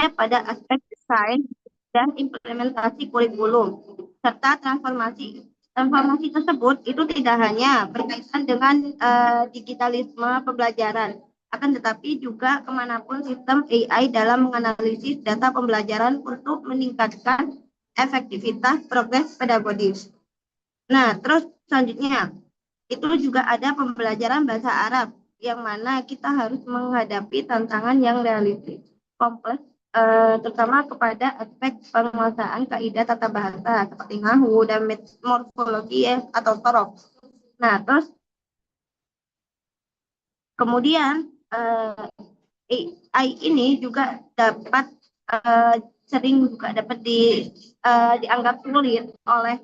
misalnya pada aspek desain dan implementasi kurikulum, serta transformasi. Transformasi tersebut itu tidak hanya berkaitan dengan digitalisme pembelajaran, akan tetapi juga kemanapun sistem AI dalam menganalisis data pembelajaran untuk meningkatkan efektivitas progres pedagogis. Nah, terus selanjutnya, itu juga ada pembelajaran bahasa Arab, yang mana kita harus menghadapi tantangan yang realistis, kompleks, terutama kepada aspek penguasaan kaidah tata bahasa seperti nahu dan morfologi atau sorof. Nah, terus kemudian AI ini juga dapat sering juga dapat dianggap sulit oleh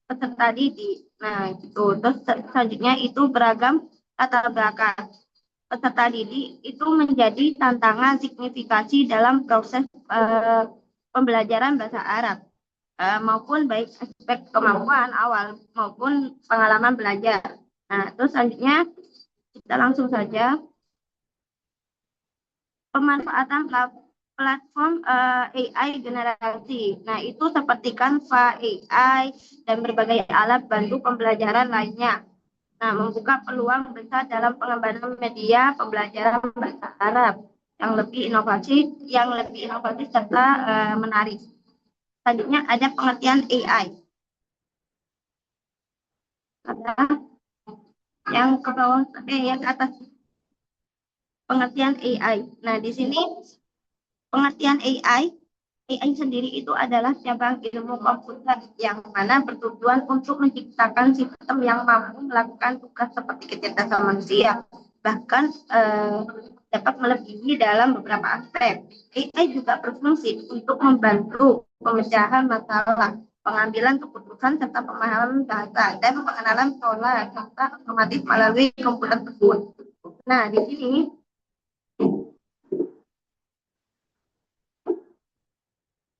peserta didik. Nah, gitu. Terus selanjutnya itu beragam latar belakang peserta didik itu menjadi tantangan signifikasi dalam proses pembelajaran bahasa Arab, maupun baik aspek kemampuan awal maupun pengalaman belajar. Nah, terus selanjutnya kita langsung saja pemanfaatan platform AI generasi. Nah, itu seperti Canva, AI, dan berbagai alat bantu pembelajaran lainnya. Nah, membuka peluang besar dalam pengembangan media pembelajaran bahasa Arab yang lebih inovatif serta menarik. Selanjutnya ada pengertian AI. Ada yang ke bawah, yang ke atas, pengertian AI. Nah, di sini pengertian AI sendiri itu adalah cabang ilmu komputer yang mana bertujuan untuk menciptakan sistem yang mampu melakukan tugas seperti kecerdasan manusia, bahkan dapat melebihi dalam beberapa aspek. AI juga berfungsi untuk membantu pemecahan masalah, pengambilan keputusan serta pemahaman bahasa dan pengenalan pola serta otomatis melalui komputer tersebut. Nah, di sini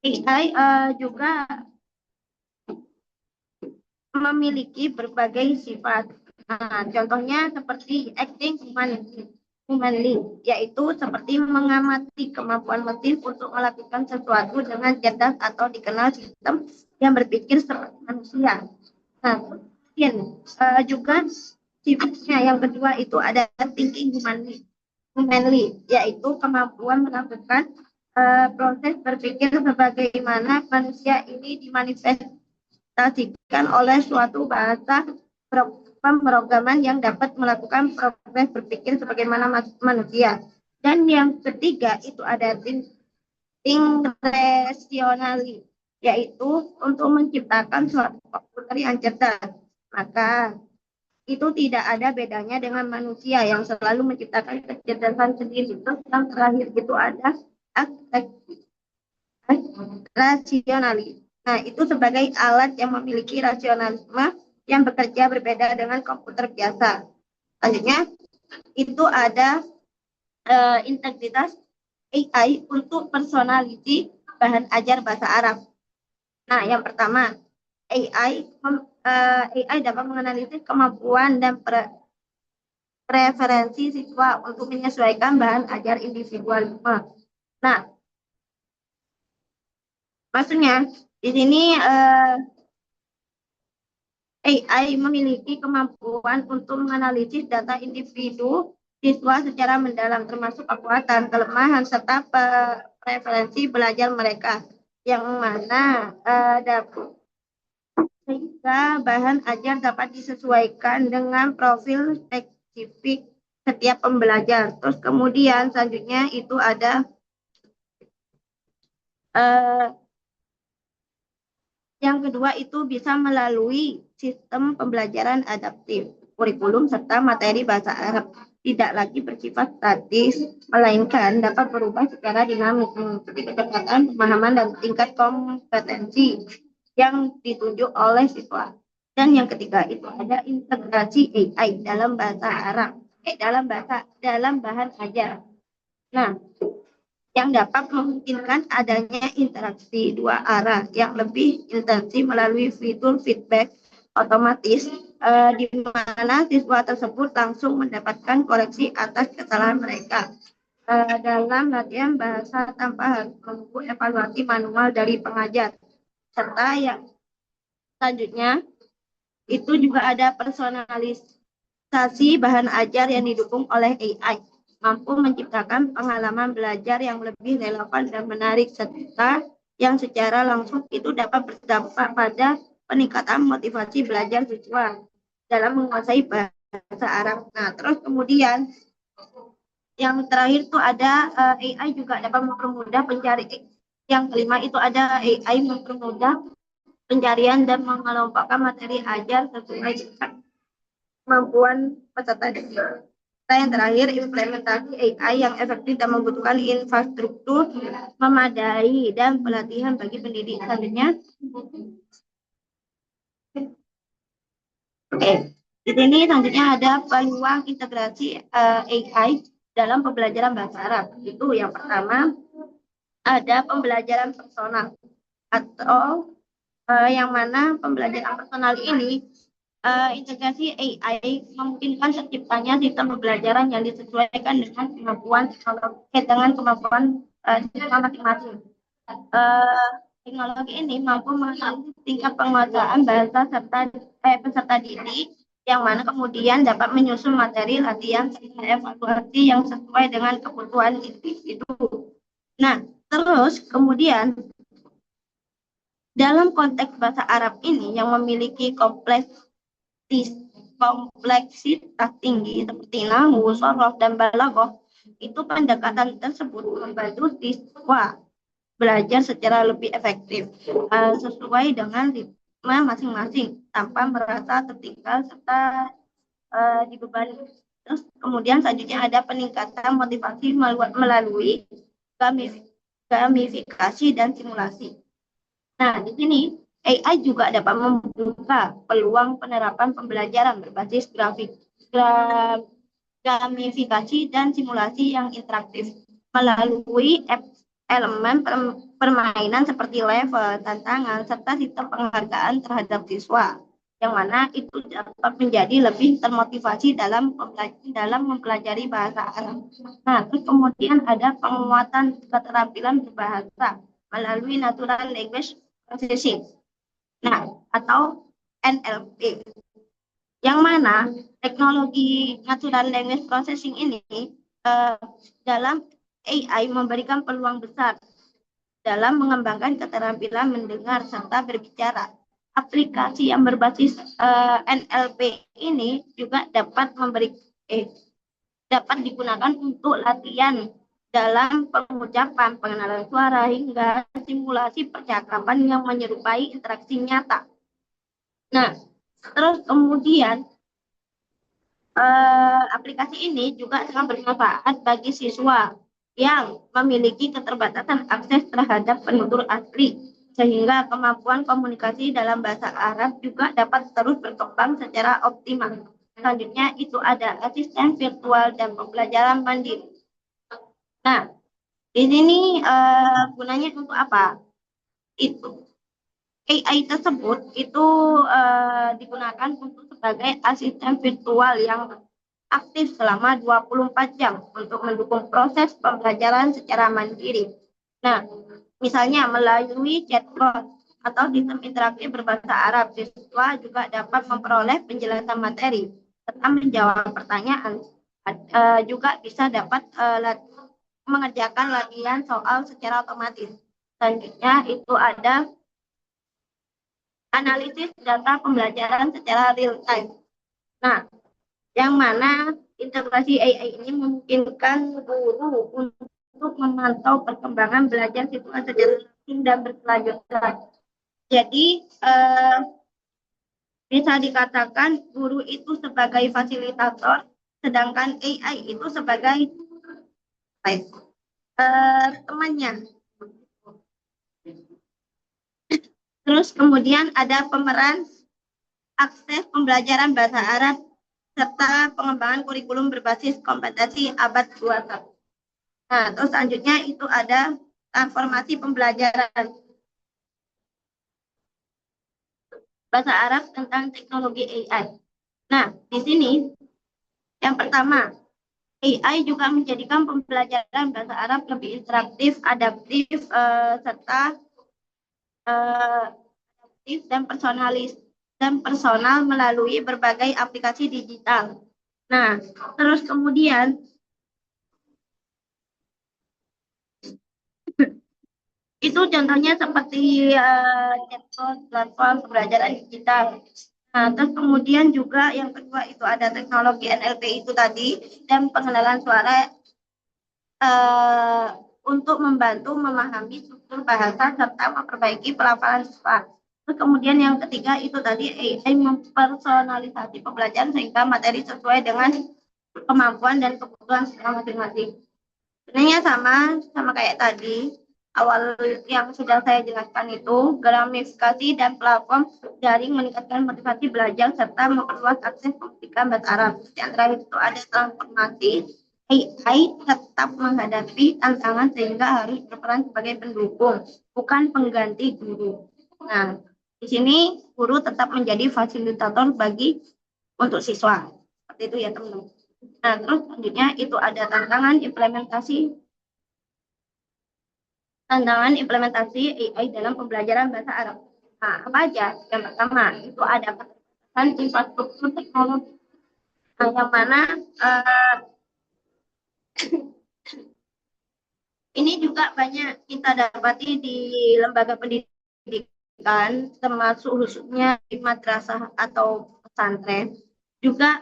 AI juga memiliki berbagai sifat. Nah, contohnya seperti acting humanly, yaitu seperti mengamati kemampuan mesin untuk melakukan sesuatu dengan cerdas atau dikenal sistem yang berpikir seperti manusia. Nah, kemudian juga sifatnya yang kedua itu ada thinking humanly, yaitu kemampuan melakukan proses berpikir sebagaimana manusia ini dimanifestasikan oleh suatu bahasa pemrograman yang dapat melakukan proses berpikir sebagaimana manusia. Dan yang ketiga itu ada think rationally, yaitu untuk menciptakan suatu komputer yang cerdas. Maka itu tidak ada bedanya dengan manusia yang selalu menciptakan kecerdasan sendiri. Terus yang terakhir itu ada aspek rasionali. Nah, itu sebagai alat yang memiliki rasionalisme yang bekerja berbeda dengan komputer biasa. Selanjutnya, itu ada integritas AI untuk personality bahan ajar bahasa Arab. Nah, yang pertama, AI dapat menganalisis kemampuan dan preferensi siswa untuk menyesuaikan bahan ajar individualisme. Nah, maksudnya di sini AI memiliki kemampuan untuk menganalisis data individu siswa secara mendalam, termasuk kekuatan, kelemahan, serta preferensi belajar mereka, yang mana sehingga bahan ajar dapat disesuaikan dengan profil spesifik setiap pembelajar. Terus kemudian selanjutnya itu ada yang kedua itu bisa melalui sistem pembelajaran adaptif, kurikulum serta materi bahasa Arab tidak lagi bersifat statis, melainkan dapat berubah secara dinamis mengikuti kecepatan, pemahaman, dan tingkat kompetensi yang ditunjuk oleh siswa. Dan yang ketiga itu ada integrasi AI dalam bahasa Arab, dalam bahan ajar. Nah, yang dapat memungkinkan adanya interaksi dua arah yang lebih intensif melalui fitur feedback otomatis, di mana siswa tersebut langsung mendapatkan koreksi atas kesalahan mereka. dalam latihan bahasa tanpa harus menunggu evaluasi manual dari pengajar. Serta yang selanjutnya itu juga ada personalisasi bahan ajar yang didukung oleh AI, mampu menciptakan pengalaman belajar yang lebih relevan dan menarik, serta yang secara langsung itu dapat berdampak pada peningkatan motivasi belajar siswa dalam menguasai bahasa Arab. Nah, terus kemudian yang terakhir itu ada AI juga dapat mempermudah pencari. Yang kelima itu ada AI mempermudah pencarian dan mengelompokkan materi ajar sesuai dengan kemampuan peserta didik. Nah, yang terakhir, implementasi AI yang efektif dan membutuhkan infrastruktur memadai dan pelatihan bagi pendidik. Selanjutnya, oke, di sini selanjutnya ada peluang integrasi AI dalam pembelajaran bahasa Arab. Itu yang pertama, ada pembelajaran personal atau yang mana pembelajaran personal ini integrasi AI memungkinkan terciptanya sistem pembelajaran yang disesuaikan dengan kemampuan siswa masing-masing. Teknologi ini mampu mengatasi tingkat penguasaan bahasa peserta didik, yang mana kemudian dapat menyusun materi latihan serta evaluasi yang sesuai dengan kebutuhan individu. Nah, terus kemudian dalam konteks bahasa Arab ini yang memiliki kompleksitas tinggi seperti nahwu, sorof, dan balaghah, itu pendekatan tersebut membantu siswa belajar secara lebih efektif sesuai dengan ritme masing-masing tanpa merasa tertinggal serta dibebani. Terus kemudian selanjutnya ada peningkatan motivasi melalui gamifikasi dan simulasi. Nah, di sini AI juga dapat membuka peluang penerapan pembelajaran berbasis gamifikasi dan simulasi yang interaktif melalui elemen permainan seperti level, tantangan, serta sistem penghargaan terhadap siswa, yang mana itu dapat menjadi lebih termotivasi dalam mempelajari bahasa Arab. Nah, terus kemudian ada penguatan keterampilan berbahasa melalui natural language processing. Nah, atau NLP, yang mana teknologi natural language processing ini dalam AI memberikan peluang besar dalam mengembangkan keterampilan mendengar serta berbicara. Aplikasi yang berbasis NLP ini juga dapat digunakan untuk latihan dalam pengucapan, pengenalan suara, hingga simulasi percakapan yang menyerupai interaksi nyata. Nah, terus kemudian aplikasi ini juga sangat bermanfaat bagi siswa yang memiliki keterbatasan akses terhadap penutur asli, sehingga kemampuan komunikasi dalam bahasa Arab juga dapat terus berkembang secara optimal. Selanjutnya itu ada asisten virtual dan pembelajaran mandiri. Nah, di sini gunanya untuk apa? Itu AI tersebut itu digunakan untuk sebagai asisten virtual yang aktif selama 24 jam untuk mendukung proses pembelajaran secara mandiri. Nah, misalnya melalui chatbot atau sistem interaktif berbahasa Arab, siswa juga dapat memperoleh penjelasan materi serta menjawab pertanyaan. Juga bisa dapat mengerjakan latihan soal secara otomatis. Selanjutnya itu ada analisis data pembelajaran secara real time. Nah, yang mana integrasi AI ini memungkinkan guru untuk memantau perkembangan belajar siswa secara langsung dan berkelanjutan. Jadi bisa dikatakan guru itu sebagai fasilitator, sedangkan AI itu sebagai temannya. Terus kemudian ada pemeran akses pembelajaran bahasa Arab serta pengembangan kurikulum berbasis kompetensi abad 21. Nah, terus selanjutnya itu ada transformasi pembelajaran bahasa Arab tentang teknologi AI. Nah, di sini yang pertama, AI juga menjadikan pembelajaran bahasa Arab lebih interaktif, adaptif, serta adaptif dan personal melalui berbagai aplikasi digital. Nah, terus kemudian itu contohnya seperti chatbot, platform pembelajaran digital. Nah, terus kemudian juga yang kedua itu ada teknologi NLP itu tadi dan pengenalan suara uh, untuk membantu memahami struktur bahasa serta memperbaiki pelafalan siswa. Terus kemudian yang ketiga itu tadi AI mempersonalisasi pembelajaran sehingga materi sesuai dengan kemampuan dan kebutuhan siswa masing-masing. Sebenarnya sama kayak tadi awal yang sudah saya jelaskan itu gamifikasi dan platform daring meningkatkan motivasi belajar serta memperluas akses pendidikan bahasa Arab. Yang terakhir itu ada transformasi AI tetap menghadapi tantangan sehingga harus berperan sebagai pendukung, bukan pengganti guru. Nah, di sini guru tetap menjadi fasilitator bagi untuk siswa. Seperti itu ya teman-teman. Nah, terus selanjutnya itu ada tantangan implementasi AI dalam pembelajaran bahasa Arab. Nah, apa aja? Yang pertama, itu ada keterbatasan infrastruktur teknologi. Nah, yang mana ini juga banyak kita dapati di lembaga pendidikan, termasuk khususnya di madrasah atau pesantren. Juga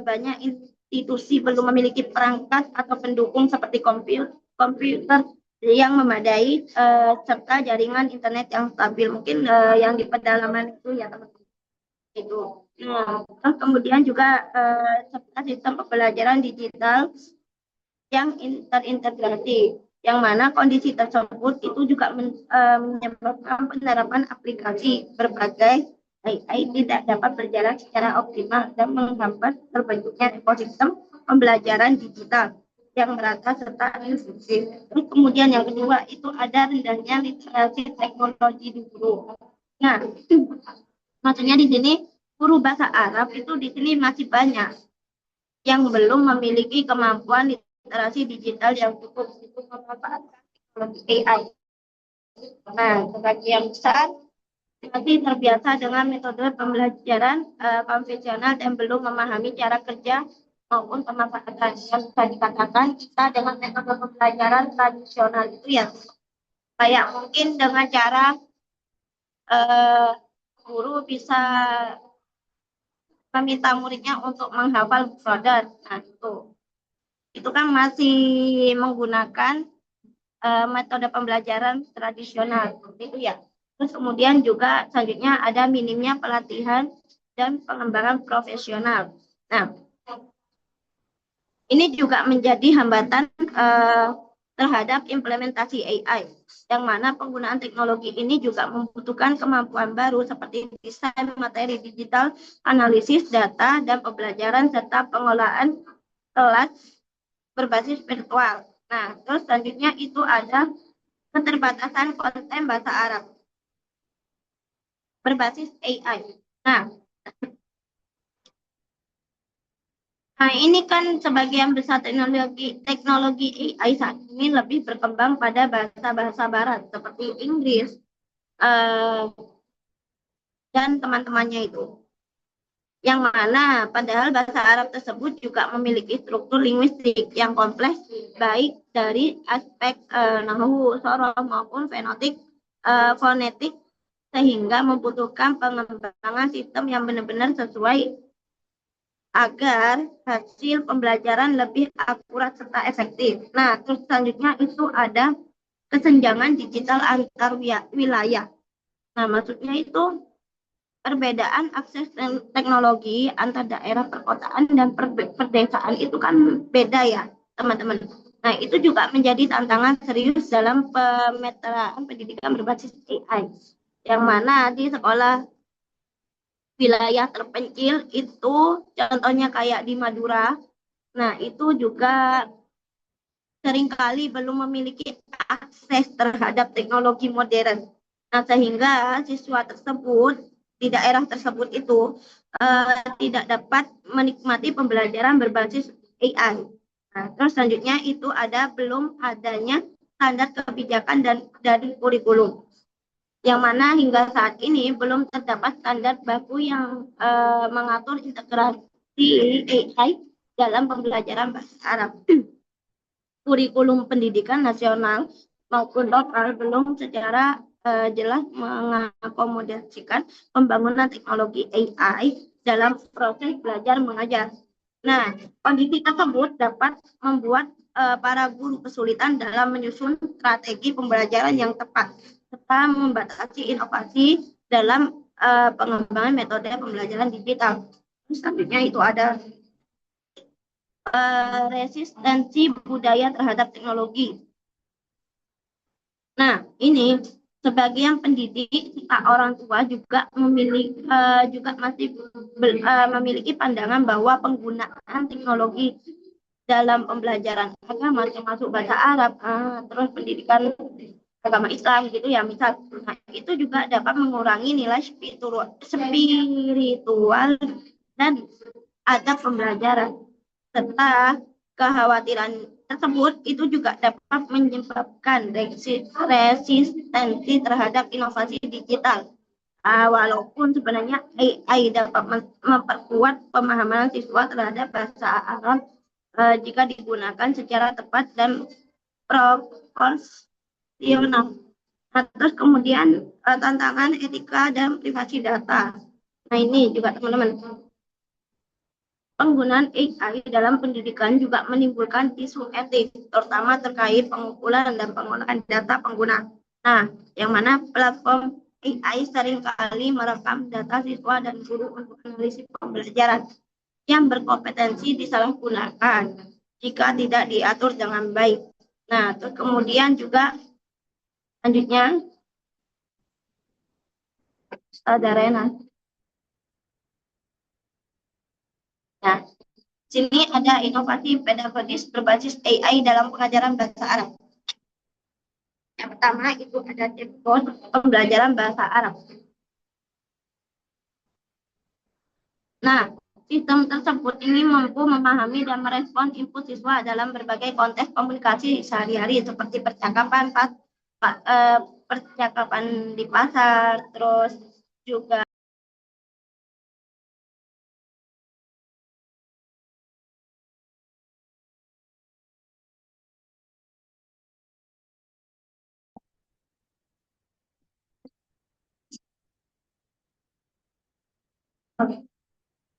banyak institusi belum memiliki perangkat atau pendukung seperti komputer yang memadai serta jaringan internet yang stabil. Mungkin yang di pedalaman itu ya teman-teman itu. Nah, kemudian juga serta sistem pembelajaran digital yang terintegrasi, yang mana kondisi tersebut itu juga menyebabkan penerapan aplikasi berbagai AI tidak dapat berjalan secara optimal dan menghambat terbentuknya ekosistem pembelajaran digital yang merata serta inklusif. Kemudian yang kedua itu ada rendahnya literasi teknologi di guru. Nah, maksudnya di sini guru bahasa Arab itu di sini masih banyak yang belum memiliki kemampuan literasi digital yang cukup untuk memanfaatkan teknologi AI. Nah, sebagian besar masih terbiasa dengan metode pembelajaran konvensional dan belum memahami cara kerja maupun pemanfaatan. Yang bisa dikatakan kita dengan metode pembelajaran tradisional itu ya kayak mungkin dengan cara uh, guru bisa meminta muridnya untuk menghafal mufradat. Nah, itu kan masih menggunakan metode pembelajaran tradisional itu ya. Terus kemudian juga selanjutnya ada minimnya pelatihan dan pengembangan profesional. Nah, ini juga menjadi hambatan terhadap implementasi AI, yang mana penggunaan teknologi ini juga membutuhkan kemampuan baru seperti desain materi digital, analisis data, dan pembelajaran serta pengolahan kelas berbasis virtual. Nah, terus selanjutnya itu ada keterbatasan konten bahasa Arab berbasis AI. Nah, ini kan sebagian besar teknologi AI saat ini lebih berkembang pada bahasa-bahasa barat seperti Inggris dan teman-temannya itu. Yang mana padahal bahasa Arab tersebut juga memiliki struktur linguistik yang kompleks baik dari aspek nahwu, soroh maupun fonetik sehingga membutuhkan pengembangan sistem yang benar-benar sesuai agar hasil pembelajaran lebih akurat serta efektif. Nah, terus selanjutnya itu ada kesenjangan digital antar wilayah. Nah, maksudnya itu perbedaan akses teknologi antar daerah perkotaan dan perdesaan itu kan beda ya, teman-teman. Nah, itu juga menjadi tantangan serius dalam pemetaan pendidikan berbasis AI. Yang mana di sekolah wilayah terpencil itu contohnya kayak di Madura. Nah, itu juga seringkali belum memiliki akses terhadap teknologi modern. Nah, sehingga siswa tersebut di daerah tersebut itu tidak dapat menikmati pembelajaran berbasis AI. Nah, terus selanjutnya itu ada belum adanya standar kebijakan dan dari kurikulum, yang mana hingga saat ini belum terdapat standar baku yang mengatur integrasi AI dalam pembelajaran bahasa Arab. Kurikulum pendidikan nasional maupun lokal belum secara jelas mengakomodasikan pembangunan teknologi AI dalam proses belajar mengajar. Nah, kondisi tersebut dapat membuat para guru kesulitan dalam menyusun strategi pembelajaran yang tepat serta membatasi inovasi dalam pengembangan metode pembelajaran digital. Selanjutnya itu ada resistensi budaya terhadap teknologi. Nah, ini sebagian pendidik serta orang tua juga masih memiliki pandangan bahwa penggunaan teknologi dalam pembelajaran agama termasuk bahasa Arab, terus pendidikan agama Islam gitu ya, misal, nah, itu juga dapat mengurangi nilai spiritual dan adab pembelajaran, serta kekhawatiran tersebut itu juga dapat menyebabkan resistensi terhadap inovasi digital. Walaupun sebenarnya AI dapat memperkuat pemahaman siswa terhadap bahasa Arab jika digunakan secara tepat dan proporsional. Nah, terus kemudian tantangan etika dan privasi data. Nah, ini juga teman-teman, penggunaan AI dalam pendidikan juga menimbulkan isu etik, terutama terkait pengumpulan dan pengolahan data pengguna. Nah, yang mana platform AI seringkali merekam data siswa dan guru untuk analisis pembelajaran yang berkompetensi disalahgunakan jika tidak diatur dengan baik. Nah, terus kemudian juga selanjutnya ada Rena. Nah, sini ada inovasi pedagogis berbasis AI dalam pengajaran bahasa Arab. Yang pertama itu ada chatbot pembelajaran bahasa Arab. Nah, sistem tersebut ini mampu memahami dan merespon input siswa dalam berbagai konteks komunikasi sehari-hari seperti percakapan di pasar, terus juga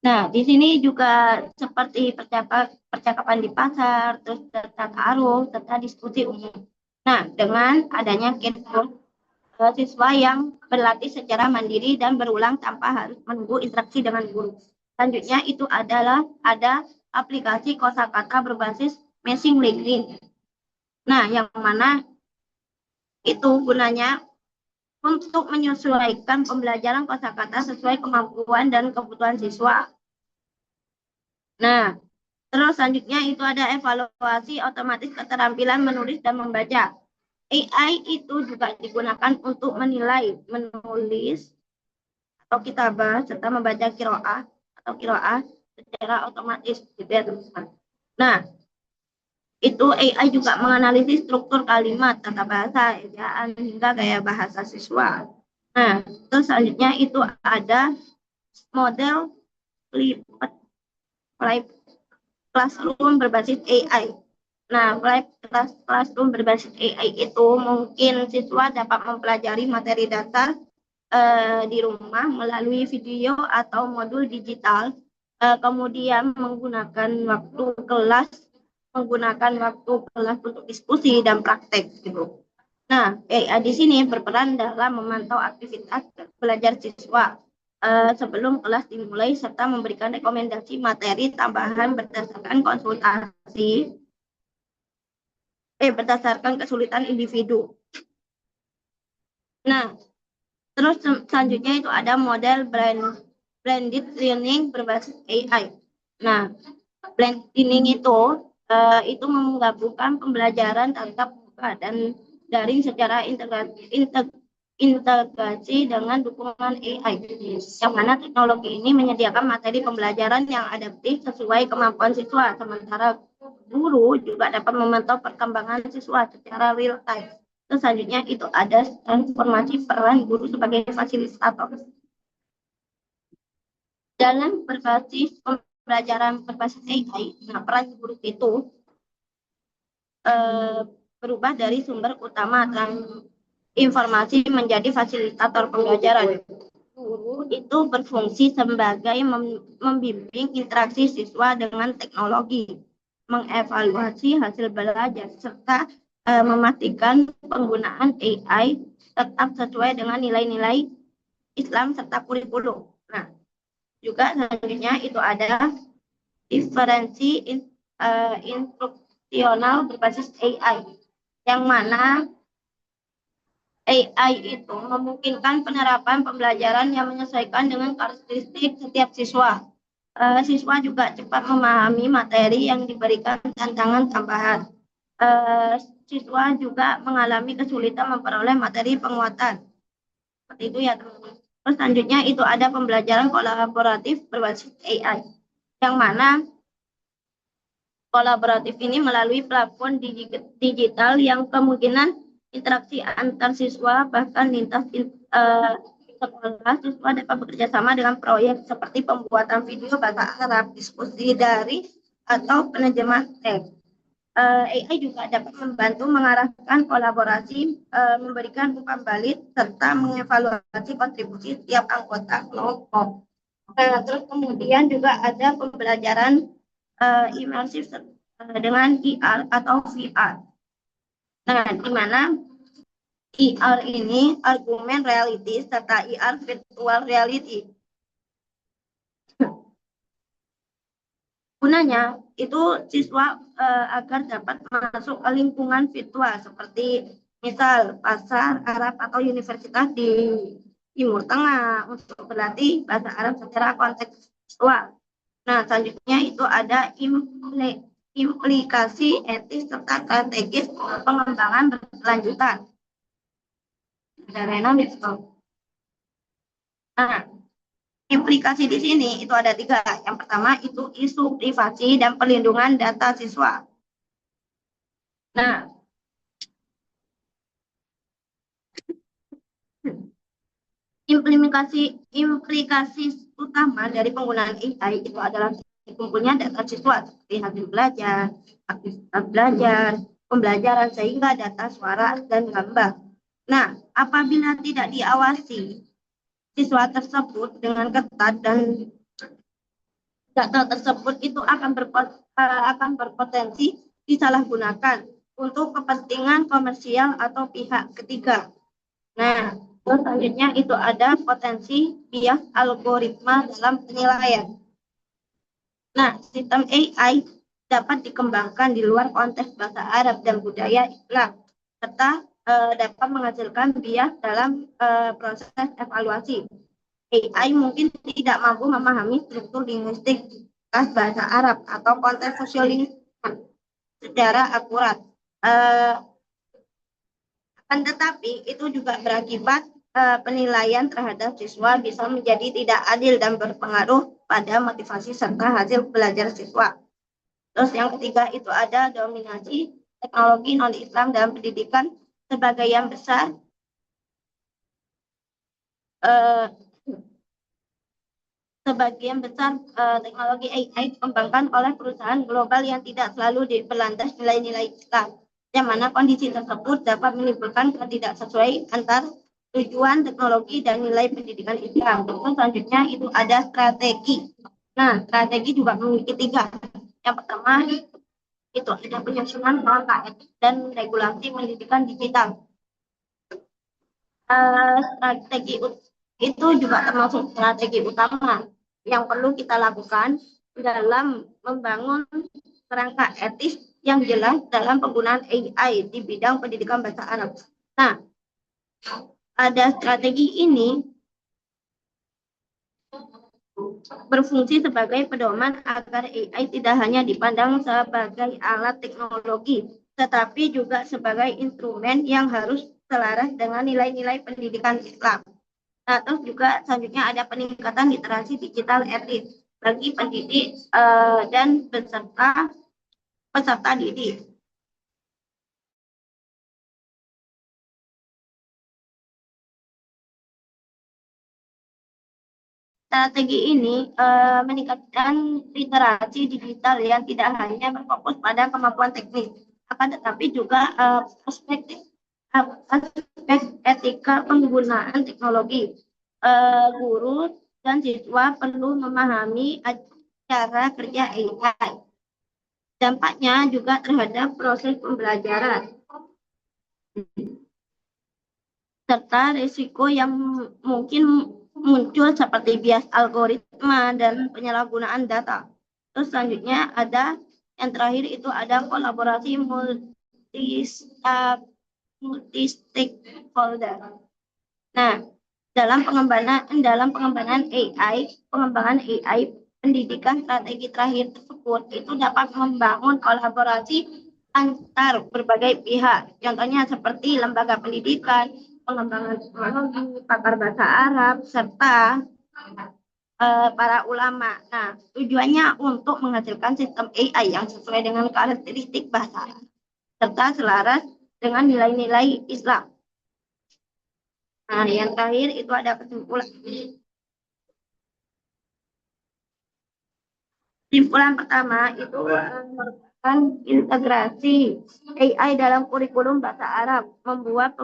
nah, di sini juga seperti percakapan di pasar, terus serta taruh, serta diskusi umum. Nah, dengan adanya chatbot, siswa yang berlatih secara mandiri dan berulang tanpa harus menunggu interaksi dengan guru. Selanjutnya itu adalah ada aplikasi kosakata berbasis machine learning. Nah, yang mana itu gunanya untuk menyesuaikan pembelajaran kosakata sesuai kemampuan dan kebutuhan siswa. Nah, terus selanjutnya itu ada evaluasi otomatis keterampilan menulis dan membaca. AI itu juga digunakan untuk menilai, menulis atau kitabah serta membaca kiroah secara otomatis gitu ya teman-teman. Nah, itu AI juga menganalisis struktur kalimat, tata bahasa, ejaan hingga gaya bahasa siswa. Nah, terus selanjutnya itu ada model flipped classroom berbasis AI. Nah, classroom berbasis AI itu mungkin siswa dapat mempelajari materi dasar di rumah melalui video atau modul digital, kemudian menggunakan waktu kelas untuk diskusi dan praktek gitu. Nah, AI di sini berperan dalam memantau aktivitas belajar siswa sebelum kelas dimulai serta memberikan rekomendasi materi tambahan berdasarkan kesulitan individu. Nah, terus selanjutnya itu ada model blended learning berbasis AI. Nah, blended learning itu menggabungkan pembelajaran tatap muka dan daring secara integrasi dengan dukungan AI. Yang mana teknologi ini menyediakan materi pembelajaran yang adaptif sesuai kemampuan siswa, sementara guru juga dapat memantau perkembangan siswa secara real time. Terus selanjutnya itu ada transformasi peran guru sebagai fasilitator. Dalam berbasis pembelajaran berbasis AI, nah peran guru itu berubah dari sumber utama dan informasi menjadi fasilitator pembelajaran. Guru itu berfungsi sebagai membimbing interaksi siswa dengan teknologi, mengevaluasi hasil belajar, serta memastikan penggunaan AI tetap sesuai dengan nilai-nilai Islam serta kurikulum. Nah, juga selanjutnya itu ada diferensi instruksional berbasis AI, yang mana AI itu memungkinkan penerapan pembelajaran yang menyesuaikan dengan karakteristik setiap siswa. Siswa juga cepat memahami materi yang diberikan tantangan tambahan. Siswa juga mengalami kesulitan memperoleh materi penguatan. Seperti itu ya teman-teman. Terus selanjutnya itu ada pembelajaran kolaboratif berbasis AI, yang mana kolaboratif ini melalui platform digital yang kemungkinan interaksi antar siswa bahkan lintas sekolah. Siswa dapat bekerja sama dengan proyek seperti pembuatan video bahasa Arab, diskusi daring, atau penerjemahan teks. AI juga dapat membantu mengarahkan kolaborasi, memberikan umpan balik, serta mengevaluasi kontribusi setiap anggota kelompok. Terus kemudian juga ada pembelajaran imersif dengan IR atau VR. Nah, di mana IR ini argumen reality serta IR virtual reality. Gunanya itu siswa agar dapat masuk ke lingkungan virtual seperti misal pasar Arab atau universitas di Timur Tengah untuk berlatih bahasa Arab secara kontekstual. Nah, selanjutnya itu ada implikasi etis serta strategis pengembangan berkelanjutan. Ada Rena Nah, implikasi di sini itu ada 3. Yang pertama itu isu privasi dan perlindungan data siswa. Nah, implikasi utama dari penggunaan AI itu adalah dikumpulnya data siswa seperti hasil belajar, aktivitas belajar, pembelajaran, sehingga data suara dan gambar. Nah, apabila tidak diawasi siswa tersebut dengan ketat dan data tersebut itu akan berpotensi disalahgunakan untuk kepentingan komersial atau pihak ketiga. Nah, terus selanjutnya itu ada potensi bias algoritma dalam penilaian. Nah, sistem AI dapat dikembangkan di luar konteks bahasa Arab dan budaya Islam, serta dapat menghasilkan bias dalam proses evaluasi. AI mungkin tidak mampu memahami struktur linguistik bahasa Arab atau konteks sosiolinguistik secara akurat. Akan tetapi itu juga berakibat penilaian terhadap siswa bisa menjadi tidak adil dan berpengaruh pada motivasi serta hasil belajar siswa. Terus yang ketiga itu ada dominasi teknologi non-Islam dalam pendidikan. Sebagian besar teknologi AI dikembangkan oleh perusahaan global yang tidak selalu berlandas nilai-nilai Islam, yang mana kondisi tersebut dapat menimbulkan ketidaksesuaian antar tujuan teknologi dan nilai pendidikan Islam. Terus selanjutnya itu ada strategi. Nah, strategi juga memiliki 3. Yang pertama itu ada penyusunan langkah etik dan regulasi pendidikan digital. Strategi itu juga termasuk strategi utama yang perlu kita lakukan dalam membangun kerangka etis yang jelas dalam penggunaan AI di bidang pendidikan bahasa Arab. Nah, ada strategi ini berfungsi sebagai pedoman agar AI tidak hanya dipandang sebagai alat teknologi, tetapi juga sebagai instrumen yang harus selaras dengan nilai-nilai pendidikan Islam. Nah, terus juga selanjutnya ada peningkatan literasi digital etis bagi pendidik dan peserta peserta didik. Strategi ini meningkatkan literasi digital yang tidak hanya berfokus pada kemampuan teknis, akan tetapi juga aspek etika penggunaan teknologi. Guru dan siswa perlu memahami cara kerja AI. Dampaknya juga terhadap proses pembelajaran, serta risiko yang mungkin muncul seperti bias algoritma dan penyalahgunaan data. Terus selanjutnya ada yang terakhir itu ada kolaborasi multi stakeholder. Nah, dalam pengembangan AI pendidikan strategi terakhir tersebut itu dapat membangun kolaborasi antar berbagai pihak. Contohnya seperti lembaga pendidikan, pengembangan teknologi, pakar bahasa Arab, serta para ulama. Nah, tujuannya untuk menghasilkan sistem AI yang sesuai dengan karakteristik bahasa Arab, serta selaras dengan nilai-nilai Islam. Nah, yang terakhir itu ada kesimpulan. Kesimpulan pertama itu merupakan integrasi AI dalam kurikulum bahasa Arab, membuat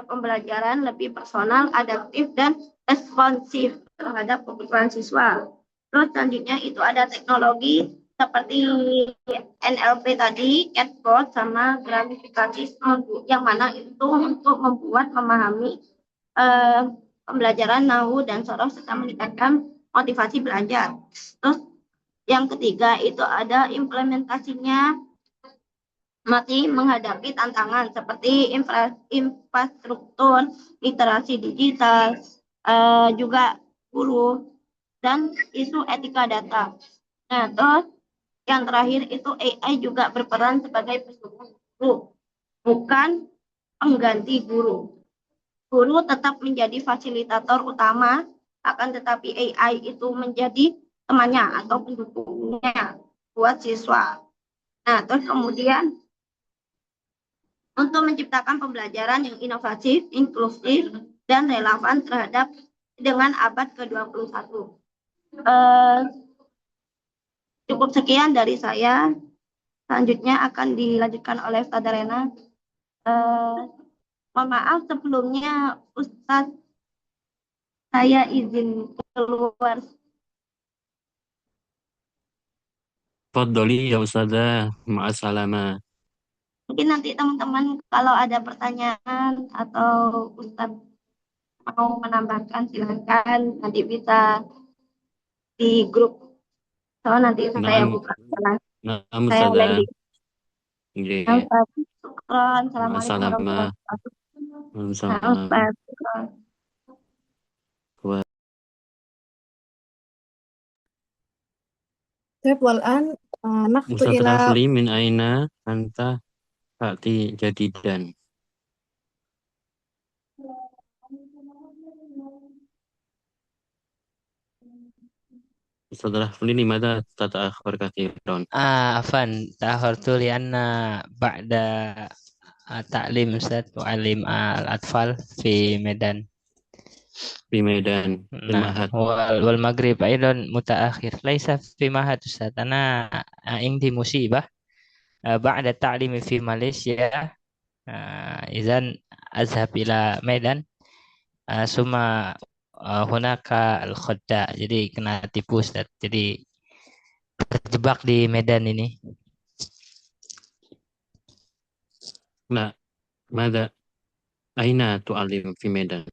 pembelajaran lebih personal, adaptif, dan responsif terhadap kebutuhan siswa. Terus selanjutnya itu ada teknologi seperti NLP tadi, chatbot, sama gamifikasi yang mana itu untuk memahami eh, pembelajaran nahu dan sorof serta meningkatkan motivasi belajar. Terus yang ketiga itu ada implementasinya masih menghadapi tantangan seperti infrastruktur, literasi digital, juga guru, dan isu etika data. Nah, terus yang terakhir itu AI juga berperan sebagai pendukung guru, bukan pengganti guru. Guru tetap menjadi fasilitator utama, akan tetapi AI itu menjadi temannya atau pendukungnya buat siswa. Nah, terus kemudian untuk menciptakan pembelajaran yang inovatif, inklusif, dan relevan terhadap dengan abad ke-21. Cukup sekian dari saya. Selanjutnya akan dilanjutkan oleh Ustazah Rena. Mohon maaf sebelumnya Ustadz, saya izin keluar. Fadoli ya Ustazah, ma'assalamah. Mungkin nanti teman-teman kalau ada pertanyaan atau Ustadz mau menambahkan silakan nanti bisa di grup. So nanti saya Naam, buka. naam Saya Ustazah. landing. Nah, Nggih, Ustadz, syukron. Assalamualaikum ma'assalamah. warahmatullahi wabarakatuh. Nah, Waalaikumsalam. Ustadz, syukron. طيب والآن نخطو Ustazah إلى Rafli min aina anta ta'ti jadidan. Ustazah Rafli limada tata'akhir kathiran. عفوا تأخرت لأن بعد تعليم أستاذ أعلم الأطفال في ميدان. Di Medan, di نعم Mahat. والمغرب أيضا متأخر ليس في معهد أستاذ أنا عندي مصيبة بعد التعليم في ماليزيا إذن أذهب إلى ميدان ثم هناك الخداع jadi kena tipu Ustaz jadi terjebak di Medan ini. Nah, mada aina tu'alim fi Medan?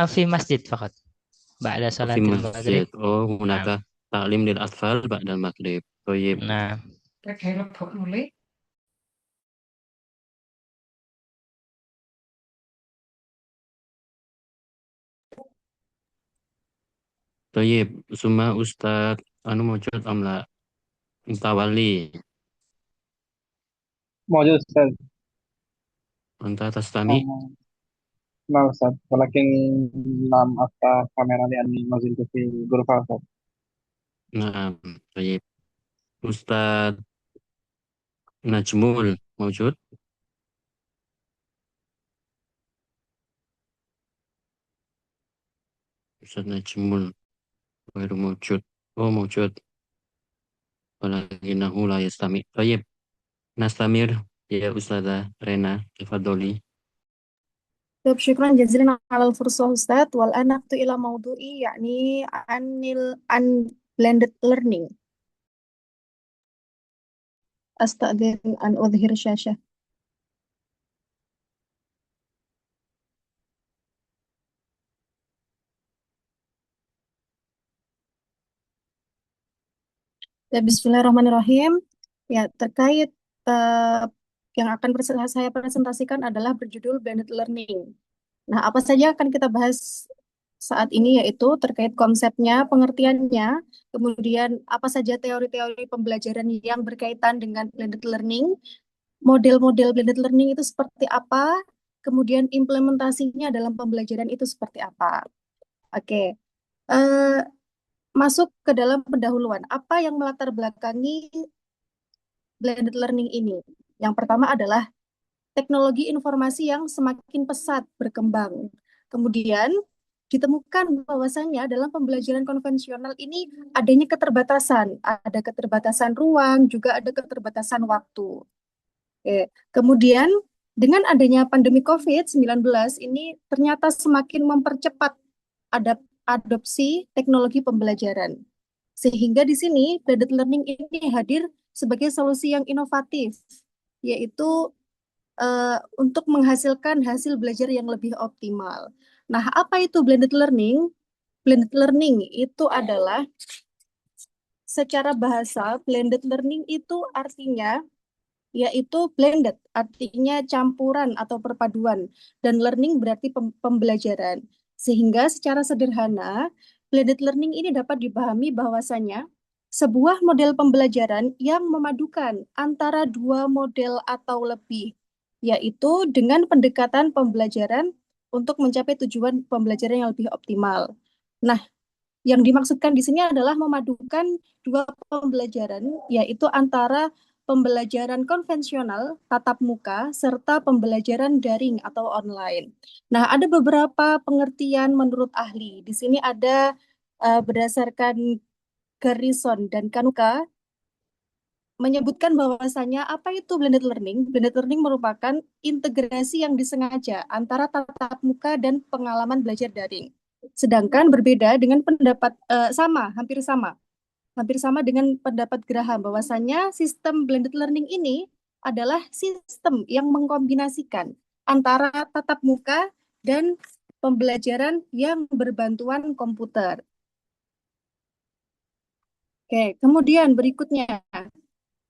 في مسجد فقط بعد Fi صلاة المغرب. masjid. Oh, نعم hunaka ta'lim lil atfal ba'dal maghrib. Thayyib. نعم Thayyib. Suma Ustaz anu mawjud amla mutawalli. موجود أستاذ. Anta tastami. نعم أستاذ، ولكن لم أفتح كاميرا لأني ما زلت في غرفة أستاذ. Nah, Thayyib. Ustaz Najmul موجود. أستاذ نجمul غير موجود. موجود ولكنه لا يستمع. طيب نستمر يا أستاذة رينا تفضلي. طيب شكرا جزيلا على الفرصة أستاذ. والآن نأتي إلى موضوعي يعني عن blended learning. أستأذن أن أظهر الشاشة. Ya, Bismillahirrahmanirrahim. Ya, terkait yang akan saya presentasikan adalah berjudul blended learning. Nah, apa saja akan kita bahas saat ini, yaitu terkait konsepnya, pengertiannya, kemudian apa saja teori-teori pembelajaran yang berkaitan dengan blended learning, model-model blended learning itu seperti apa, kemudian implementasinya dalam pembelajaran itu seperti apa. Oke, eh, masuk ke dalam pendahuluan. Apa yang melatar belakangi blended learning ini? Yang pertama adalah teknologi informasi yang semakin pesat berkembang. Kemudian ditemukan bahwasanya dalam pembelajaran konvensional ini adanya keterbatasan, ada keterbatasan ruang, juga ada keterbatasan waktu. Oke. Kemudian dengan adanya pandemi COVID-19 ini ternyata semakin mempercepat adopsi teknologi pembelajaran. Sehingga di sini blended learning ini hadir sebagai solusi yang inovatif, yaitu untuk menghasilkan hasil belajar yang lebih optimal. Nah, apa itu blended learning? Blended learning itu adalah secara bahasa, blended learning itu artinya yaitu blended, artinya campuran atau perpaduan, dan learning berarti pembelajaran. Sehingga secara sederhana, blended learning ini dapat dipahami bahwasanya sebuah model pembelajaran yang memadukan antara dua model atau lebih, yaitu dengan pendekatan pembelajaran untuk mencapai tujuan pembelajaran yang lebih optimal. Nah, yang dimaksudkan di sini adalah memadukan dua pembelajaran, yaitu antara pembelajaran konvensional, tatap muka, serta pembelajaran daring atau online. Nah, ada beberapa pengertian menurut ahli. Di sini ada berdasarkan Garrison dan Kanuka, menyebutkan bahwasanya apa itu blended learning? Blended learning merupakan integrasi yang disengaja antara tatap muka dan pengalaman belajar daring. Sedangkan berbeda dengan pendapat hampir sama dengan pendapat Graham bahwasanya sistem blended learning ini adalah sistem yang mengkombinasikan antara tatap muka dan pembelajaran yang berbantuan komputer. Oke, kemudian berikutnya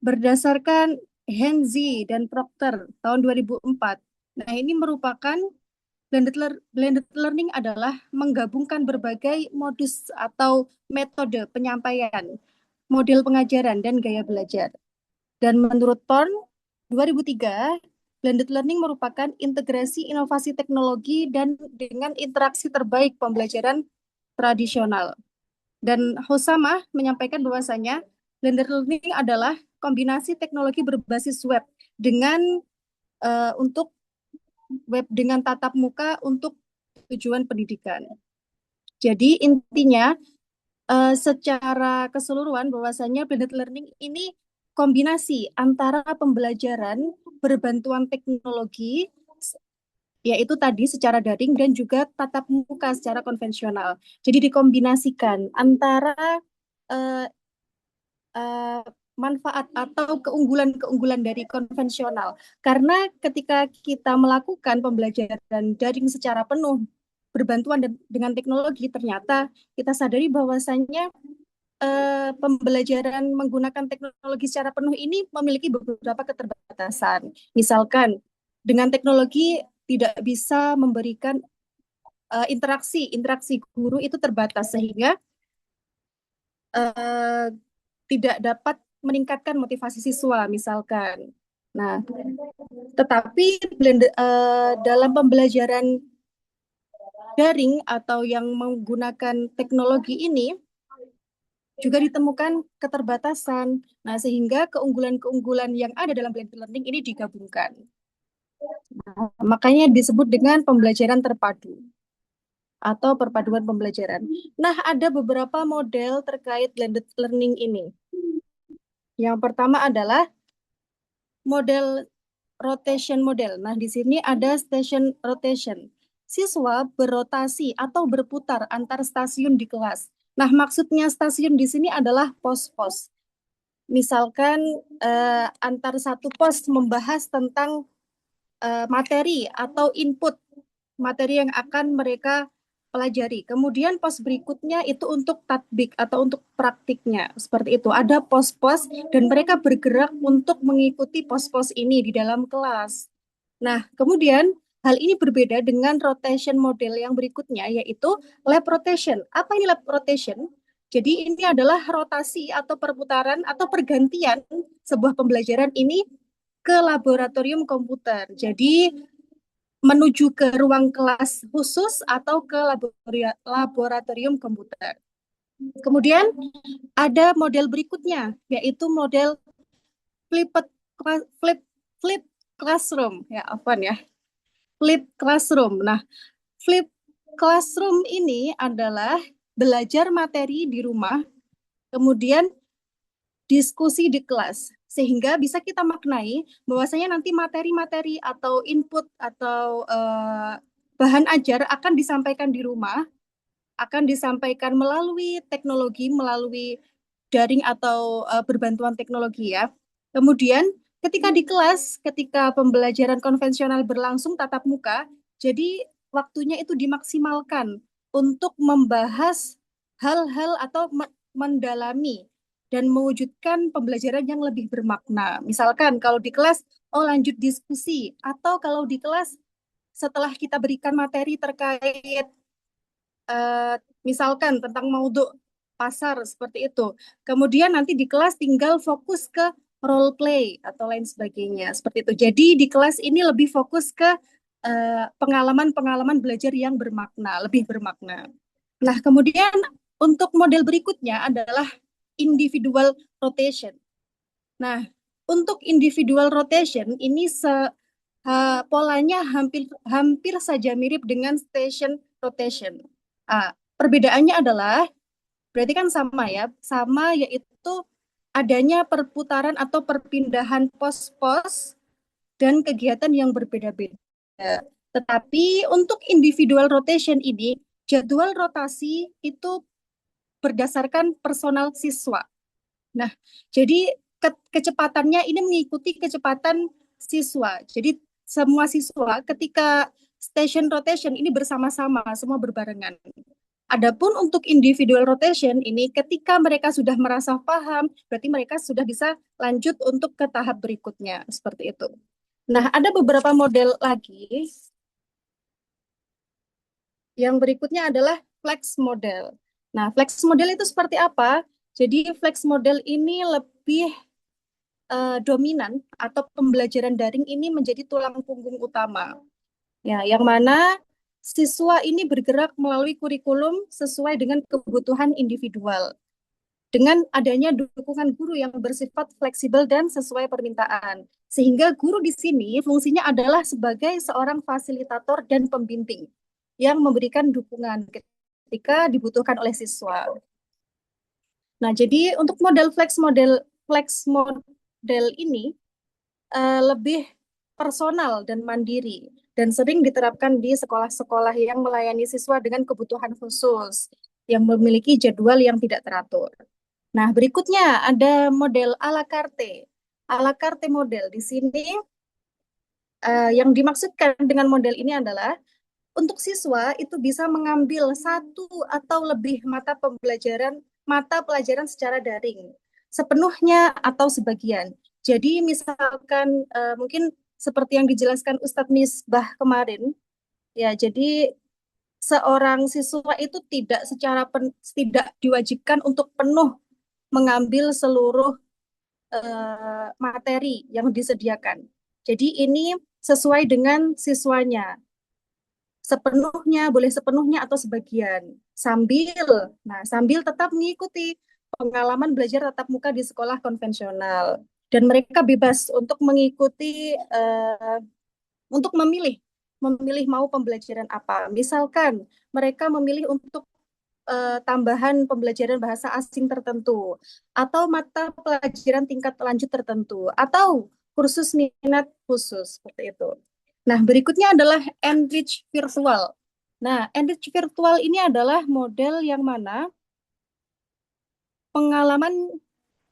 berdasarkan Henzi dan Proctor tahun 2004. Nah, ini merupakan blended learning adalah menggabungkan berbagai modus atau metode penyampaian, model pengajaran, dan gaya belajar. Dan menurut Thorne 2003, blended learning merupakan integrasi inovasi teknologi dan dengan interaksi terbaik pembelajaran tradisional. Dan Hosamah menyampaikan bahwasanya blended learning adalah kombinasi teknologi berbasis web dengan untuk web dengan tatap muka untuk tujuan pendidikan. Jadi intinya secara keseluruhan bahwasanya blended learning ini kombinasi antara pembelajaran berbantuan teknologi, yaitu tadi secara daring, dan juga tatap muka secara konvensional. Jadi dikombinasikan antara manfaat atau keunggulan-keunggulan dari konvensional. Karena ketika kita melakukan pembelajaran daring secara penuh berbantuan dengan teknologi, ternyata kita sadari bahwasannya pembelajaran menggunakan teknologi secara penuh ini memiliki beberapa keterbatasan. Misalkan dengan teknologi tidak bisa memberikan interaksi guru itu terbatas, sehingga tidak dapat meningkatkan motivasi siswa misalkan. Nah, tetapi dalam pembelajaran daring atau yang menggunakan teknologi ini, juga ditemukan keterbatasan. Nah, sehingga keunggulan-keunggulan yang ada dalam blended learning ini digabungkan. Nah, makanya disebut dengan pembelajaran terpadu atau perpaduan pembelajaran. Nah, ada beberapa model terkait blended learning ini. Yang pertama adalah model rotation model. Nah, di sini ada station rotation. Siswa berrotasi atau berputar antar stasiun di kelas. Nah, maksudnya stasiun di sini adalah pos-pos. Misalkan antar satu pos membahas tentang materi atau input materi yang akan mereka pelajari. Kemudian pos berikutnya itu untuk tatbik atau untuk praktiknya. Seperti itu. Ada pos-pos dan mereka bergerak untuk mengikuti pos-pos ini di dalam kelas. Nah, kemudian hal ini berbeda dengan rotation model yang berikutnya, yaitu lab rotation. Apa ini lab rotation? Jadi ini adalah rotasi atau perputaran atau pergantian sebuah pembelajaran ini ke laboratorium komputer. Jadi menuju ke ruang kelas khusus atau ke laboratorium komputer. Kemudian ada model berikutnya, yaitu model flipped flip flip classroom, ya apa ya? Flip classroom. Nah, flip classroom ini adalah belajar materi di rumah, kemudian diskusi di kelas, sehingga bisa kita maknai bahwasanya nanti materi-materi atau input atau bahan ajar akan disampaikan di rumah, akan disampaikan melalui teknologi, melalui daring atau berbantuan teknologi ya. Kemudian ketika di kelas, ketika pembelajaran konvensional berlangsung tatap muka, jadi waktunya itu dimaksimalkan untuk membahas hal-hal atau mendalami dan mewujudkan pembelajaran yang lebih bermakna. Misalkan kalau di kelas, oh lanjut diskusi, atau kalau di kelas setelah kita berikan materi terkait misalkan tentang maudhu pasar seperti itu. Kemudian nanti di kelas tinggal fokus ke role play atau lain sebagainya seperti itu. Jadi di kelas ini lebih fokus ke pengalaman-pengalaman belajar yang bermakna, lebih bermakna. Nah, kemudian untuk model berikutnya adalah individual rotation. Nah, untuk individual rotation ini polanya hampir saja mirip dengan station rotation. Perbedaannya adalah berarti kan sama ya, sama yaitu adanya perputaran atau perpindahan pos-pos dan kegiatan yang berbeda-beda. Tetapi untuk individual rotation ini, jadwal rotasi itu berdasarkan personal siswa. Nah, jadi kecepatannya ini mengikuti kecepatan siswa. Jadi semua siswa ketika station rotation ini bersama-sama, semua berbarengan. Adapun untuk individual rotation ini ketika mereka sudah merasa paham, berarti mereka sudah bisa lanjut untuk ke tahap berikutnya, seperti itu. Nah, ada beberapa model lagi. Yang berikutnya adalah flex model. Nah, flex model itu seperti apa? Jadi flex model ini lebih dominan atau pembelajaran daring ini menjadi tulang punggung utama. Ya, yang mana siswa ini bergerak melalui kurikulum sesuai dengan kebutuhan individual. Dengan adanya dukungan guru yang bersifat fleksibel dan sesuai permintaan. Sehingga guru di sini fungsinya adalah sebagai seorang fasilitator dan pembimbing yang memberikan dukungan ketika dibutuhkan oleh siswa. Nah, jadi untuk model flex model ini lebih personal dan mandiri dan sering diterapkan di sekolah-sekolah yang melayani siswa dengan kebutuhan khusus yang memiliki jadwal yang tidak teratur. Nah, berikutnya ada model à la carte. À la carte model di sini yang dimaksudkan dengan model ini adalah untuk siswa itu bisa mengambil satu atau lebih mata pelajaran secara daring, sepenuhnya atau sebagian. Jadi misalkan mungkin seperti yang dijelaskan Ustadz Misbah kemarin, ya jadi seorang siswa itu tidak diwajibkan untuk penuh mengambil seluruh materi yang disediakan. Jadi ini sesuai dengan siswanya. Boleh sepenuhnya atau sebagian. Sambil tetap mengikuti pengalaman belajar tatap muka di sekolah konvensional. Dan mereka bebas untuk mengikuti, untuk memilih mau pembelajaran apa. Misalkan mereka memilih untuk tambahan pembelajaran bahasa asing tertentu, atau mata pelajaran tingkat lanjut tertentu, atau kursus minat khusus, seperti itu. Nah, berikutnya adalah Enrich Virtual. Nah, Enrich Virtual ini adalah model yang mana pengalaman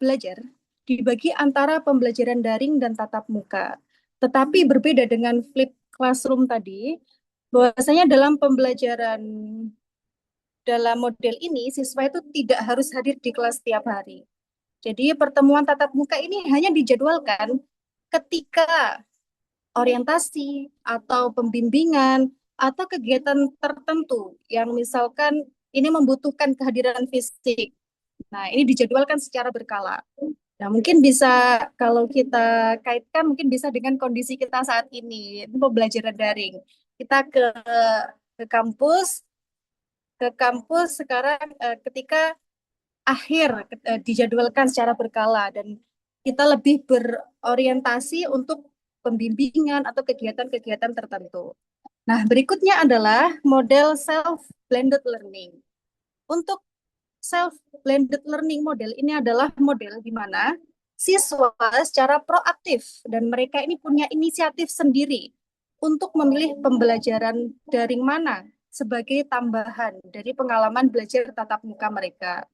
belajar dibagi antara pembelajaran daring dan tatap muka. Tetapi berbeda dengan flip classroom tadi, bahwasanya dalam model ini siswa itu tidak harus hadir di kelas setiap hari. Jadi pertemuan tatap muka ini hanya dijadwalkan ketika orientasi atau pembimbingan atau kegiatan tertentu yang misalkan ini membutuhkan kehadiran fisik. Nah, ini dijadwalkan secara berkala. Nah, mungkin bisa kalau kita kaitkan mungkin bisa dengan kondisi kita saat ini, itu pembelajaran daring. Kita ke kampus, sekarang ketika dijadwalkan secara berkala dan kita lebih berorientasi untuk pembimbingan atau kegiatan-kegiatan tertentu. Nah, berikutnya adalah model self-blended learning. Untuk self-blended learning model ini adalah model di mana siswa secara proaktif dan mereka ini punya inisiatif sendiri untuk memilih pembelajaran daring mana sebagai tambahan dari pengalaman belajar tatap muka mereka.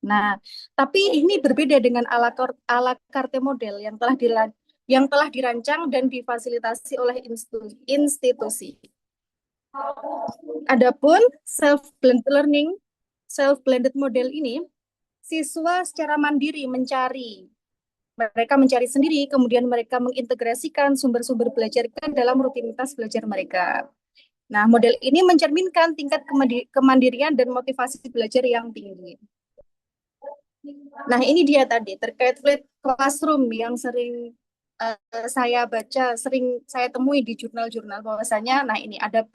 Nah, tapi ini berbeda dengan ala carte model yang telah dirancang dan difasilitasi oleh institusi. Adapun self-blended model ini, siswa secara mandiri mereka mencari sendiri, kemudian mereka mengintegrasikan sumber-sumber belajar ke dalam rutinitas belajar mereka. Nah, model ini mencerminkan tingkat kemandirian dan motivasi belajar yang tinggi. Nah, ini dia tadi terkait flip classroom yang sering saya baca, sering saya temui di jurnal-jurnal bahwasanya, nah ini ada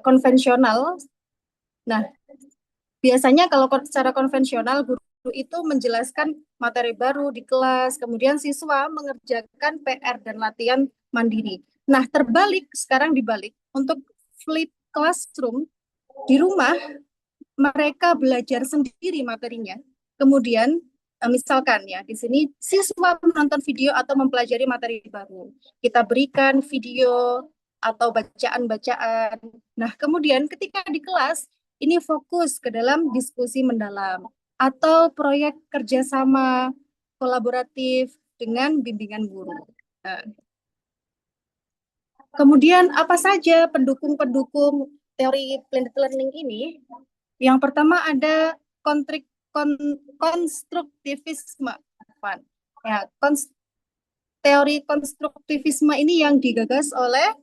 konvensional. Nah, biasanya kalau secara konvensional guru itu menjelaskan materi baru di kelas, kemudian siswa mengerjakan PR dan latihan mandiri. Nah, sekarang dibalik, untuk flip classroom di rumah mereka belajar sendiri materinya. Kemudian misalkan ya di sini siswa menonton video atau mempelajari materi baru. Kita berikan video atau bacaan-bacaan. Nah, kemudian ketika di kelas ini fokus ke dalam diskusi mendalam atau proyek kerjasama kolaboratif dengan bimbingan guru. Nah, kemudian apa saja pendukung-pendukung teori blended learning ini? Yang pertama ada konstruktivisme. Ya, teori konstruktivisme ini yang digagas oleh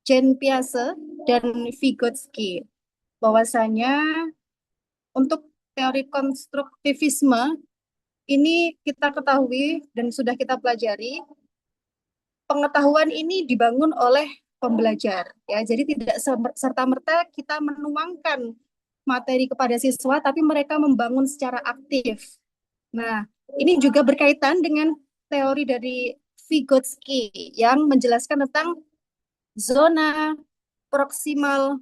Jean Piaget dan Vygotsky. Bahwasanya untuk teori konstruktivisme ini kita ketahui dan sudah kita pelajari, pengetahuan ini dibangun oleh pembelajar. Ya, jadi tidak serta-merta kita menuangkan materi kepada siswa, tapi mereka membangun secara aktif. Nah, ini juga berkaitan dengan teori dari Vygotsky yang menjelaskan tentang zona proximal,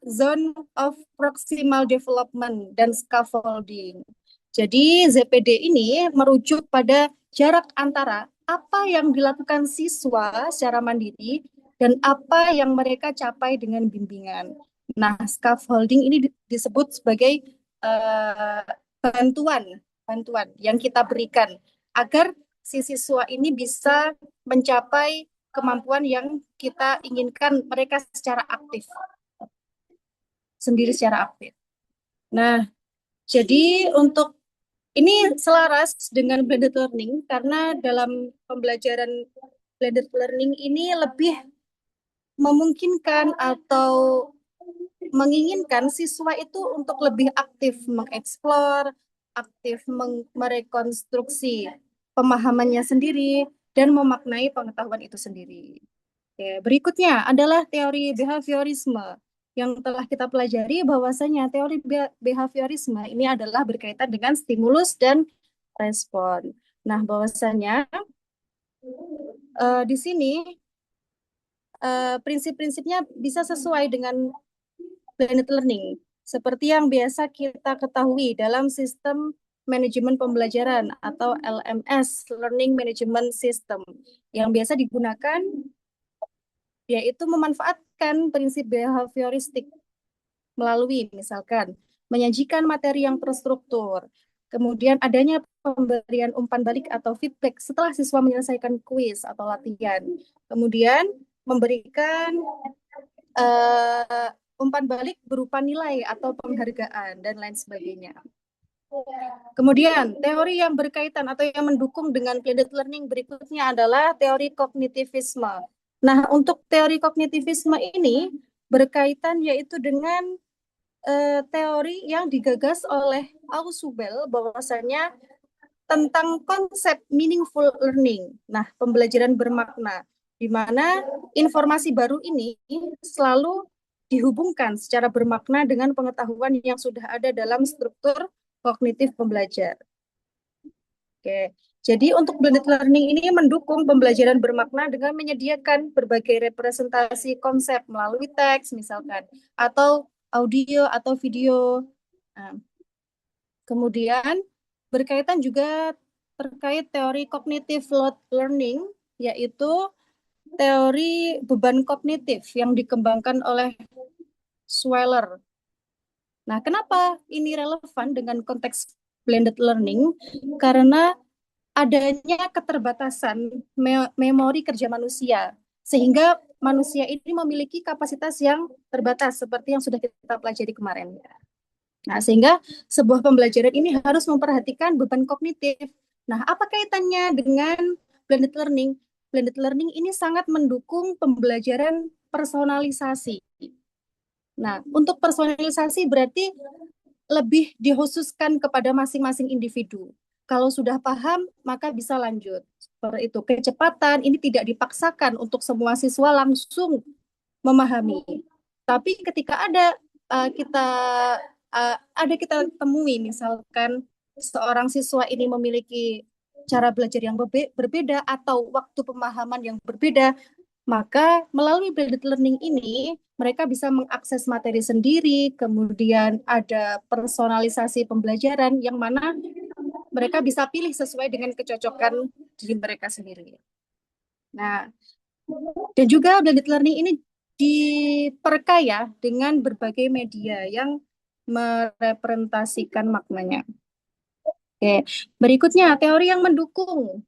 zone of proximal development dan scaffolding. Jadi ZPD ini merujuk pada jarak antara apa yang dilakukan siswa secara mandiri dan apa yang mereka capai dengan bimbingan. Nah, scaffolding ini disebut sebagai bantuan yang kita berikan agar si siswa ini bisa mencapai kemampuan yang kita inginkan mereka secara aktif. Nah, jadi untuk ini selaras dengan blended learning karena dalam pembelajaran blended learning ini lebih memungkinkan atau menginginkan siswa itu untuk lebih aktif mengeksplor, aktif merekonstruksi pemahamannya sendiri dan memaknai pengetahuan itu sendiri. Oke, berikutnya adalah teori behaviorisme. yang telah kita pelajari bahwasanya teori behaviorisme ini adalah berkaitan dengan stimulus dan respon. Nah, bahwasanya di sini prinsip-prinsipnya bisa sesuai dengan blended learning, seperti yang biasa kita ketahui dalam sistem manajemen pembelajaran atau LMS, Learning Management System, yang biasa digunakan yaitu memanfaatkan prinsip behavioristik melalui misalkan menyajikan materi yang terstruktur, kemudian adanya pemberian umpan balik atau feedback setelah siswa menyelesaikan kuis atau latihan, kemudian memberikan umpan balik berupa nilai atau penghargaan dan lain sebagainya. Kemudian, teori yang berkaitan atau yang mendukung dengan blended learning berikutnya adalah teori kognitivisme. Nah, untuk teori kognitivisme ini berkaitan yaitu dengan teori yang digagas oleh Ausubel bahwasanya tentang konsep meaningful learning. Nah, pembelajaran bermakna, di mana informasi baru ini selalu dihubungkan secara bermakna dengan pengetahuan yang sudah ada dalam struktur kognitif pembelajar. Oke. Jadi untuk blended learning ini mendukung pembelajaran bermakna dengan menyediakan berbagai representasi konsep melalui teks misalkan, atau audio atau video. Nah, kemudian berkaitan juga terkait teori cognitive load learning, yaitu teori beban kognitif yang dikembangkan oleh Sweller. Nah, kenapa ini relevan dengan konteks blended learning? Karena adanya keterbatasan memori kerja manusia, sehingga manusia ini memiliki kapasitas yang terbatas seperti yang sudah kita pelajari kemarin. Nah, sehingga sebuah pembelajaran ini harus memperhatikan beban kognitif. Nah, apa kaitannya dengan blended learning? Blended learning ini sangat mendukung pembelajaran personalisasi. Nah, untuk personalisasi berarti lebih dikhususkan kepada masing-masing individu. Kalau sudah paham, maka bisa lanjut. Seperti itu. Kecepatan ini tidak dipaksakan untuk semua siswa langsung memahami. Tapi ketika kita temui misalkan seorang siswa ini memiliki cara belajar yang berbeda atau waktu pemahaman yang berbeda, maka melalui blended learning ini mereka bisa mengakses materi sendiri, kemudian ada personalisasi pembelajaran yang mana mereka bisa pilih sesuai dengan kecocokan diri mereka sendiri. Nah, dan juga blended learning ini diperkaya dengan berbagai media yang merepresentasikan maknanya. Oke, berikutnya teori yang mendukung.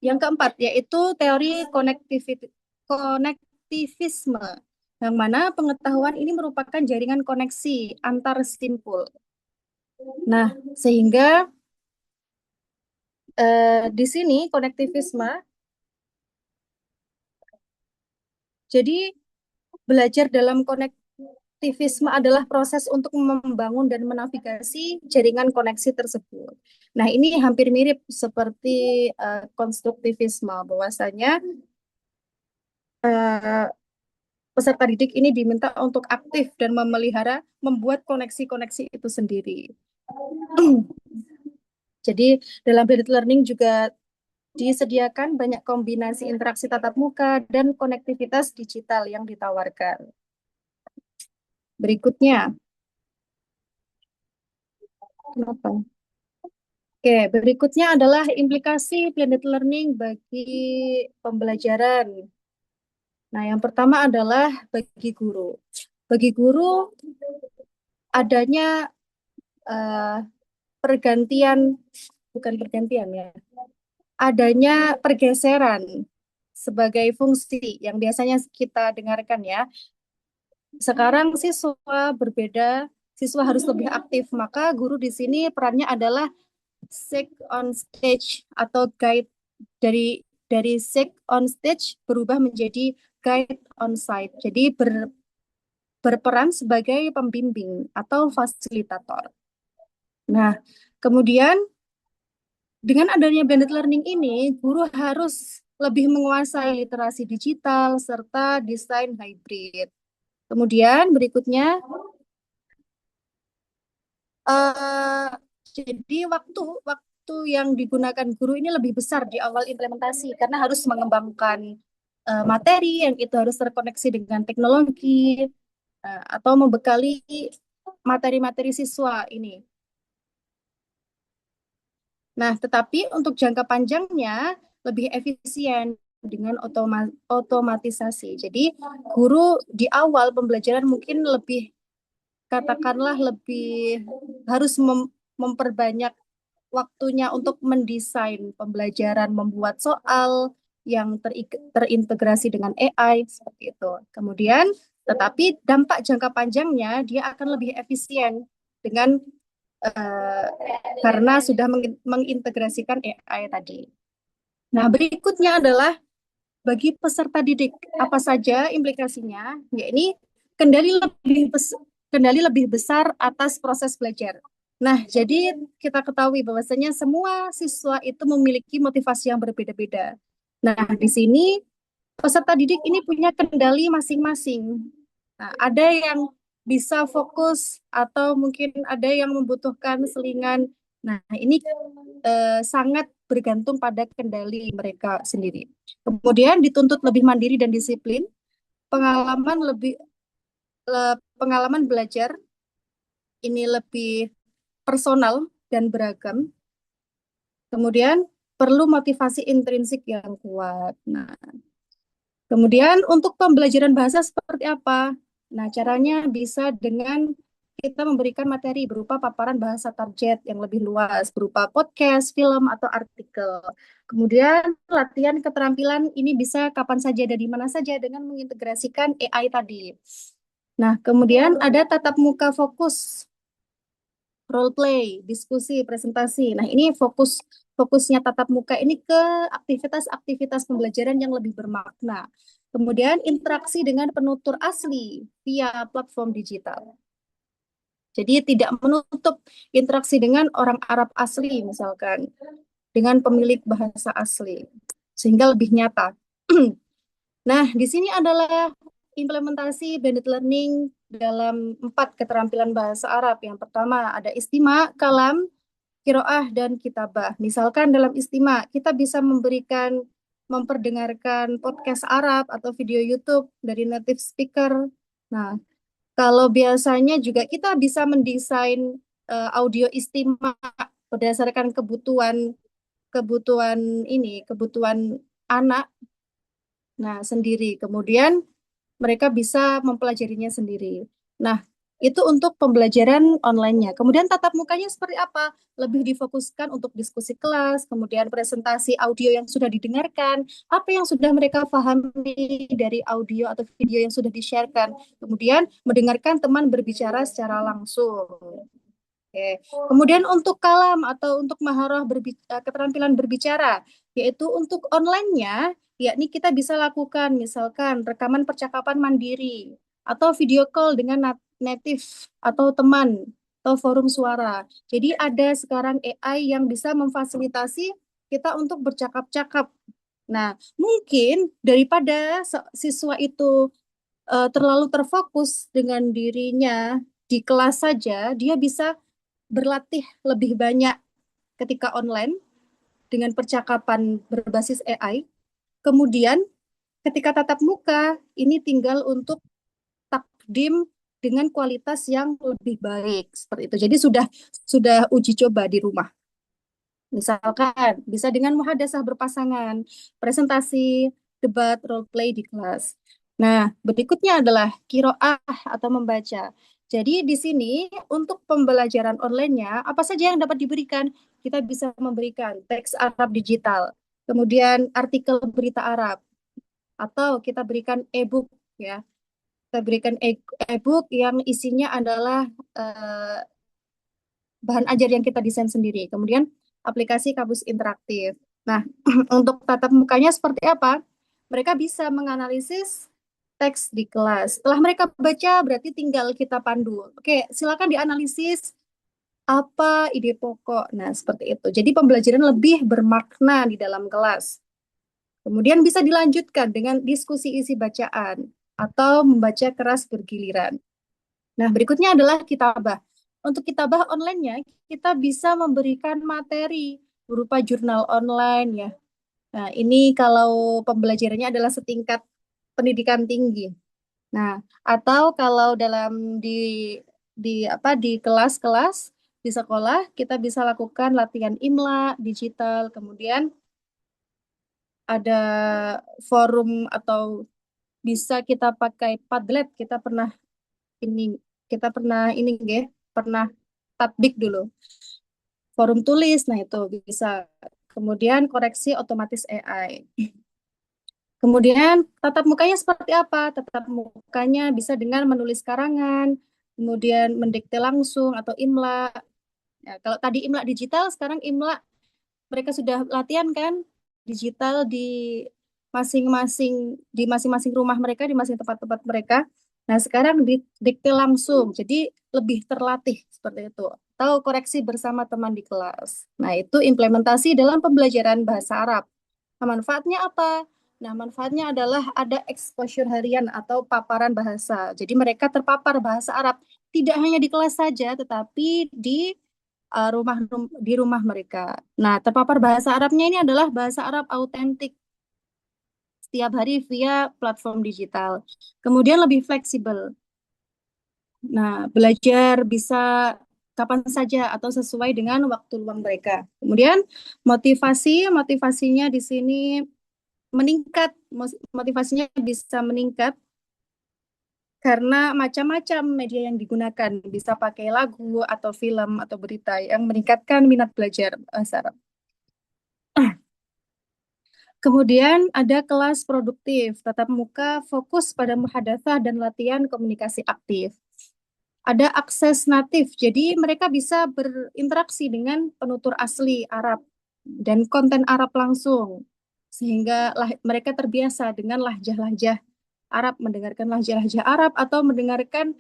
Yang keempat yaitu teori konektivisme, yang mana pengetahuan ini merupakan jaringan koneksi antar simpul. Nah, sehingga di sini konektivisme, jadi belajar dalam konektivisme adalah proses untuk membangun dan menavigasi jaringan koneksi tersebut. Nah, ini hampir mirip seperti konstruktivisme, bahwasanya peserta didik ini diminta untuk aktif dan membuat koneksi-koneksi itu sendiri. Jadi dalam blended learning juga disediakan banyak kombinasi interaksi tatap muka dan konektivitas digital yang ditawarkan. Berikutnya. Kenapa? Oke, berikutnya adalah implikasi blended learning bagi pembelajaran. Nah, yang pertama adalah bagi guru. Bagi guru adanya adanya pergeseran sebagai fungsi yang biasanya kita dengarkan ya. Sekarang siswa berbeda, siswa harus lebih aktif, maka guru di sini perannya adalah seek on stage atau guide, dari seek on stage berubah menjadi guide on site. Jadi berperan sebagai pembimbing atau fasilitator. Nah, kemudian dengan adanya blended learning ini, guru harus lebih menguasai literasi digital serta desain hybrid. Kemudian berikutnya, jadi waktu yang digunakan guru ini lebih besar di awal implementasi karena harus mengembangkan materi yang itu harus terkoneksi dengan teknologi atau membekali materi-materi siswa ini. Nah, tetapi untuk jangka panjangnya lebih efisien dengan otomatisasi. Jadi guru di awal pembelajaran mungkin katakanlah lebih harus memperbanyak waktunya untuk mendesain pembelajaran, membuat soal yang terintegrasi dengan AI seperti itu. Kemudian, tetapi dampak jangka panjangnya dia akan lebih efisien dengan karena sudah mengintegrasikan AI tadi. Nah, berikutnya adalah bagi peserta didik apa saja implikasinya, yakni kendali lebih besar atas proses belajar. Nah, jadi kita ketahui bahwasanya semua siswa itu memiliki motivasi yang berbeda-beda. Nah, di sini peserta didik ini punya kendali masing-masing. Nah, ada yang bisa fokus atau mungkin ada yang membutuhkan selingan. Nah, ini sangat bergantung pada kendali mereka sendiri. Kemudian dituntut lebih mandiri dan disiplin, pengalaman belajar ini lebih personal dan beragam. Kemudian perlu motivasi intrinsik yang kuat. Nah, kemudian untuk pembelajaran bahasa seperti apa? Nah, caranya bisa dengan kita memberikan materi berupa paparan bahasa target yang lebih luas, berupa podcast, film, atau artikel. Kemudian latihan keterampilan ini bisa kapan saja dan di mana saja dengan mengintegrasikan AI tadi. Nah, kemudian ada tatap muka fokus, role play, diskusi, presentasi. Nah, ini fokusnya tatap muka ini ke aktivitas-aktivitas pembelajaran yang lebih bermakna. Kemudian interaksi dengan penutur asli via platform digital. Jadi tidak menutup interaksi dengan orang Arab asli misalkan, dengan pemilik bahasa asli, sehingga lebih nyata. Nah, di sini adalah implementasi blended learning dalam 4 keterampilan bahasa Arab. Yang pertama ada istima, kalam, kiroah, dan kitabah. Misalkan dalam istima, kita bisa memperdengarkan podcast Arab atau video YouTube dari native speaker. Nah, kalau biasanya juga kita bisa mendesain audio istima berdasarkan kebutuhan anak sendiri. Kemudian mereka bisa mempelajarinya sendiri. Nah, itu untuk pembelajaran online-nya. Kemudian tatap mukanya seperti apa? Lebih difokuskan untuk diskusi kelas, kemudian presentasi audio yang sudah didengarkan, apa yang sudah mereka pahami dari audio atau video yang sudah di-sharekan. Kemudian mendengarkan teman berbicara secara langsung. Oke. Kemudian untuk kalam atau untuk maharah keterampilan berbicara, yaitu untuk online-nya, yakni kita bisa lakukan misalkan rekaman percakapan mandiri atau video call dengan native atau teman atau forum suara. Jadi ada sekarang AI yang bisa memfasilitasi kita untuk bercakap-cakap. Nah, mungkin daripada siswa itu terlalu terfokus dengan dirinya di kelas saja, dia bisa berlatih lebih banyak ketika online dengan percakapan berbasis AI. Kemudian ketika tatap muka, ini tinggal untuk takdim dengan kualitas yang lebih baik seperti itu. Jadi sudah uji coba di rumah. Misalkan bisa dengan muhadasah berpasangan, presentasi, debat, role play di kelas. Nah, berikutnya adalah kiroah atau membaca. Jadi di sini untuk pembelajaran online-nya, apa saja yang dapat diberikan? Kita bisa memberikan teks Arab digital, kemudian artikel berita Arab, atau kita berikan e-book ya. Kita berikan e-book yang isinya adalah bahan ajar yang kita desain sendiri. Kemudian aplikasi kamus interaktif. Nah, untuk tatap mukanya seperti apa? Mereka bisa menganalisis teks di kelas. Setelah mereka baca, berarti tinggal kita pandu. Oke, silakan dianalisis apa ide pokok. Nah, seperti itu. Jadi pembelajaran lebih bermakna di dalam kelas. Kemudian bisa dilanjutkan dengan diskusi isi bacaan atau membaca keras bergiliran. Nah, berikutnya adalah kitabah. Untuk kitabah online-nya, kita bisa memberikan materi berupa jurnal online ya. Nah, ini kalau pembelajarannya adalah setingkat pendidikan tinggi. Nah, atau kalau di kelas-kelas di sekolah kita bisa lakukan latihan IMLA digital, kemudian ada forum atau bisa kita pakai Padlet. Ini kita pernah nggih, pernah tatbik dulu. Forum tulis, nah itu bisa. Kemudian koreksi otomatis AI. Kemudian tatap mukanya seperti apa? Tatap mukanya bisa dengan menulis karangan, kemudian mendikte langsung atau IMLA. Ya, kalau tadi IMLA digital, sekarang IMLA mereka sudah latihan kan digital di masing-masing rumah mereka, di masing tempat-tempat mereka. Nah, sekarang didikte langsung, jadi lebih terlatih seperti itu. Atau koreksi bersama teman di kelas. Nah, itu implementasi dalam pembelajaran bahasa Arab. Nah, manfaatnya apa? Nah, manfaatnya adalah ada exposure harian atau paparan bahasa. Jadi mereka terpapar bahasa Arab tidak hanya di kelas saja, tetapi di rumah mereka. Nah, terpapar bahasa Arabnya ini adalah bahasa Arab autentik setiap hari via platform digital. Kemudian lebih fleksibel. Nah, belajar bisa kapan saja atau sesuai dengan waktu luang mereka. Kemudian motivasinya di sini meningkat, motivasinya bisa meningkat karena macam-macam media yang digunakan, bisa pakai lagu atau film atau berita yang meningkatkan minat belajar bahasa Arab. Kemudian ada kelas produktif, tatap muka fokus pada muhadatsah dan latihan komunikasi aktif. Ada akses natif, jadi mereka bisa berinteraksi dengan penutur asli Arab dan konten Arab langsung, sehingga mereka terbiasa dengan lahjah-lahjah Arab, mendengarkan lahjah-lahjah Arab atau mendengarkan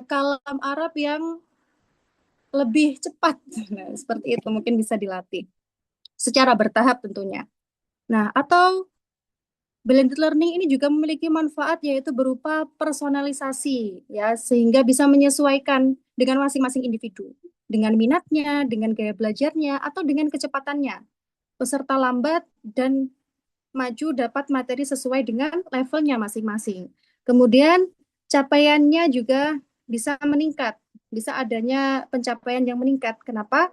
kalam Arab yang lebih cepat. Nah, seperti itu mungkin bisa dilatih secara bertahap tentunya. Nah, atau blended learning ini juga memiliki manfaat yaitu berupa personalisasi ya sehingga bisa menyesuaikan dengan masing-masing individu, dengan minatnya, dengan gaya belajarnya atau dengan kecepatannya. Peserta lambat dan maju dapat materi sesuai dengan levelnya masing-masing. Kemudian capaiannya juga bisa meningkat, bisa adanya pencapaian yang meningkat. Kenapa?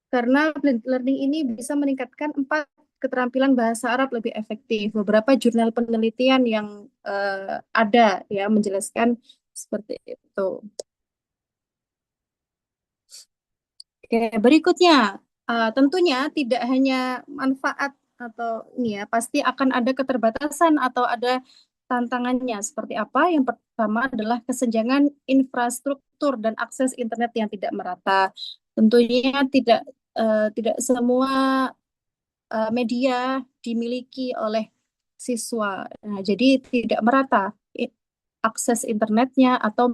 Karena blended learning ini bisa meningkatkan 4 keterampilan bahasa Arab lebih efektif. Beberapa jurnal penelitian yang ada ya menjelaskan seperti itu. Oke, berikutnya tentunya tidak hanya manfaat atau ini ya, pasti akan ada keterbatasan atau ada tantangannya seperti apa? Yang pertama adalah kesenjangan infrastruktur dan akses internet yang tidak merata. Tentunya tidak semua media dimiliki oleh siswa. Nah, jadi tidak merata akses internetnya atau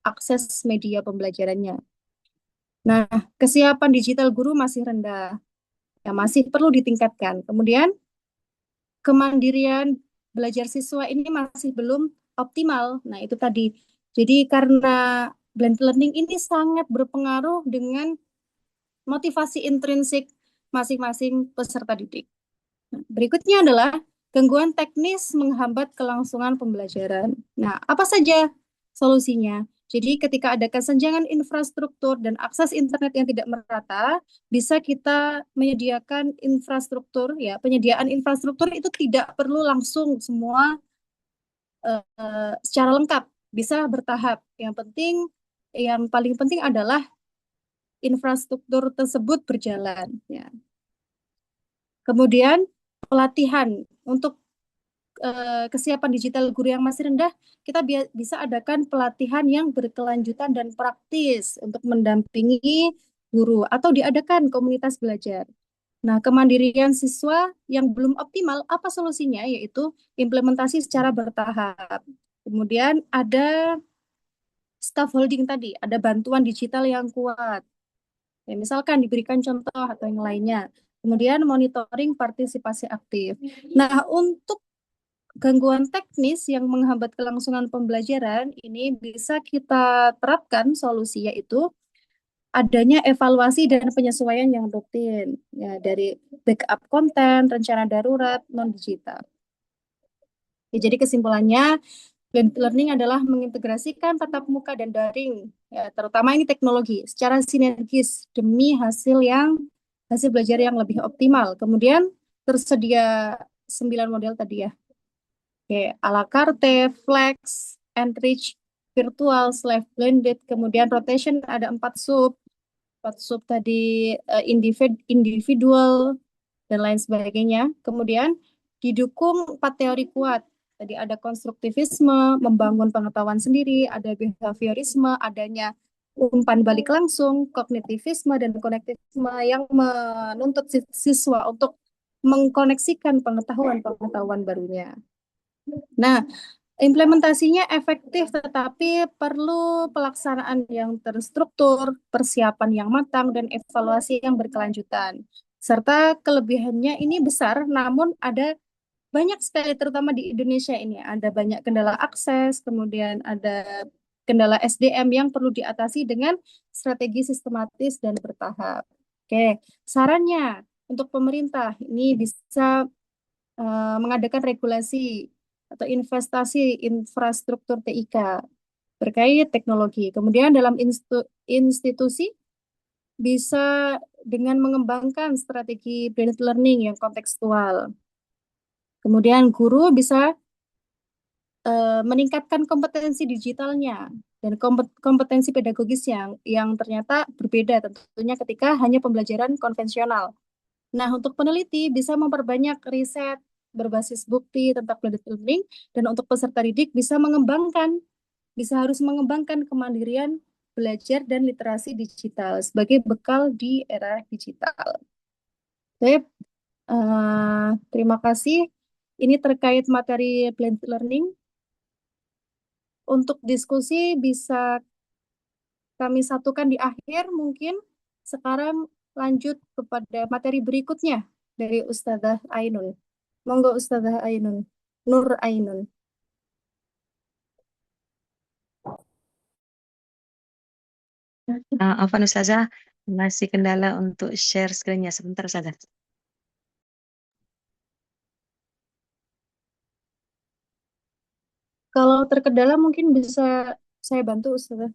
akses media pembelajarannya. Nah, kesiapan digital guru masih rendah, ya masih perlu ditingkatkan. Kemudian kemandirian belajar siswa ini masih belum optimal. Nah, itu tadi. Jadi karena blended learning ini sangat berpengaruh dengan motivasi intrinsik masing-masing peserta didik. Nah, berikutnya adalah gangguan teknis menghambat kelangsungan pembelajaran. Nah, apa saja solusinya? Jadi ketika ada kesenjangan infrastruktur dan akses internet yang tidak merata, bisa kita menyediakan infrastruktur, ya penyediaan infrastruktur itu tidak perlu langsung semua secara lengkap, bisa bertahap. Yang paling penting adalah infrastruktur tersebut berjalan. Ya. Kemudian pelatihan untuk kesiapan digital guru yang masih rendah, kita bisa adakan pelatihan yang berkelanjutan dan praktis untuk mendampingi guru atau diadakan komunitas belajar. Nah, kemandirian siswa yang belum optimal, apa solusinya? Yaitu implementasi secara bertahap. Kemudian ada scaffolding tadi, ada bantuan digital yang kuat. Ya, misalkan diberikan contoh atau yang lainnya. Kemudian monitoring partisipasi aktif. Nah, untuk gangguan teknis yang menghambat kelangsungan pembelajaran ini bisa kita terapkan solusi yaitu adanya evaluasi dan penyesuaian yang rutin ya dari backup konten, rencana darurat, non digital. Ya, jadi kesimpulannya blended learning adalah mengintegrasikan tatap muka dan daring ya, terutama ini teknologi secara sinergis demi hasil belajar yang lebih optimal. Kemudian tersedia 9 model tadi ya. Oke, a la carte, flex, enrich, virtual, slave blended, kemudian rotation ada 4 sub. 4 sub tadi individual dan lain sebagainya. Kemudian didukung 4 teori kuat. Tadi ada konstruktivisme, membangun pengetahuan sendiri, ada behaviorisme, adanya umpan balik langsung, kognitivisme, dan konektivisme yang menuntut siswa untuk mengkoneksikan pengetahuan-pengetahuan barunya. Nah, implementasinya efektif tetapi perlu pelaksanaan yang terstruktur, persiapan yang matang, dan evaluasi yang berkelanjutan. Serta kelebihannya ini besar, namun ada banyak sekali terutama di Indonesia ini. Ada banyak kendala akses, kemudian ada kendala SDM yang perlu diatasi dengan strategi sistematis dan bertahap. Oke, sarannya untuk pemerintah ini bisa mengadakan regulasi atau investasi infrastruktur TIK terkait teknologi. Kemudian dalam institusi bisa dengan mengembangkan strategi blended learning yang kontekstual. Kemudian guru bisa meningkatkan kompetensi digitalnya dan kompetensi pedagogis yang ternyata berbeda tentunya ketika hanya pembelajaran konvensional. Nah, untuk peneliti bisa memperbanyak riset berbasis bukti tentang blended learning dan untuk peserta didik bisa harus mengembangkan kemandirian belajar dan literasi digital sebagai bekal di era digital. Oke, terima kasih. Ini terkait materi blended learning. Untuk diskusi bisa kami satukan di akhir mungkin. Sekarang lanjut kepada materi berikutnya dari Ustazah Ainun. Monggo Ustazah Ainun. Nur Ainun. Afwan Ustazah, masih kendala untuk share screen-nya. Sebentar Ustazah. Kalau terkendala mungkin bisa saya bantu Ustazah.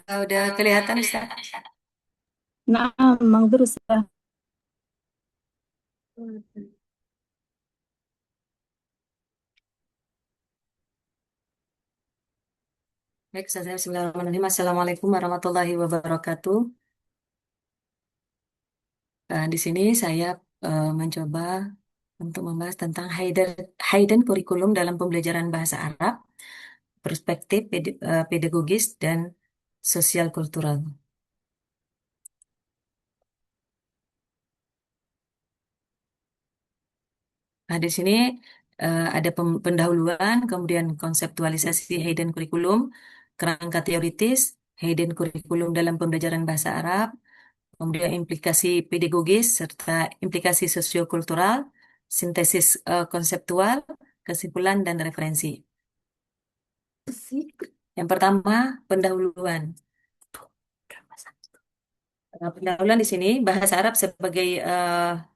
Udah kelihatan Ustaz? Nah, mangdur Ustazah. Baik Ustazah, bismillahirrahmanirrahim. Assalamualaikum warahmatullahi wabarakatuh. Di sini saya mencoba untuk membahas tentang hidden kurikulum dalam pembelajaran bahasa Arab, perspektif pedagogis dan sosial kultural. Nah, di sini ada pendahuluan, kemudian konseptualisasi hidden kurikulum, kerangka teoritis, hidden kurikulum dalam pembelajaran bahasa Arab, kemudian implikasi pedagogis serta implikasi sosiokultural, sintesis konseptual, kesimpulan dan referensi. Yang pertama, pendahuluan. Pendahuluan di sini bahasa Arab sebagai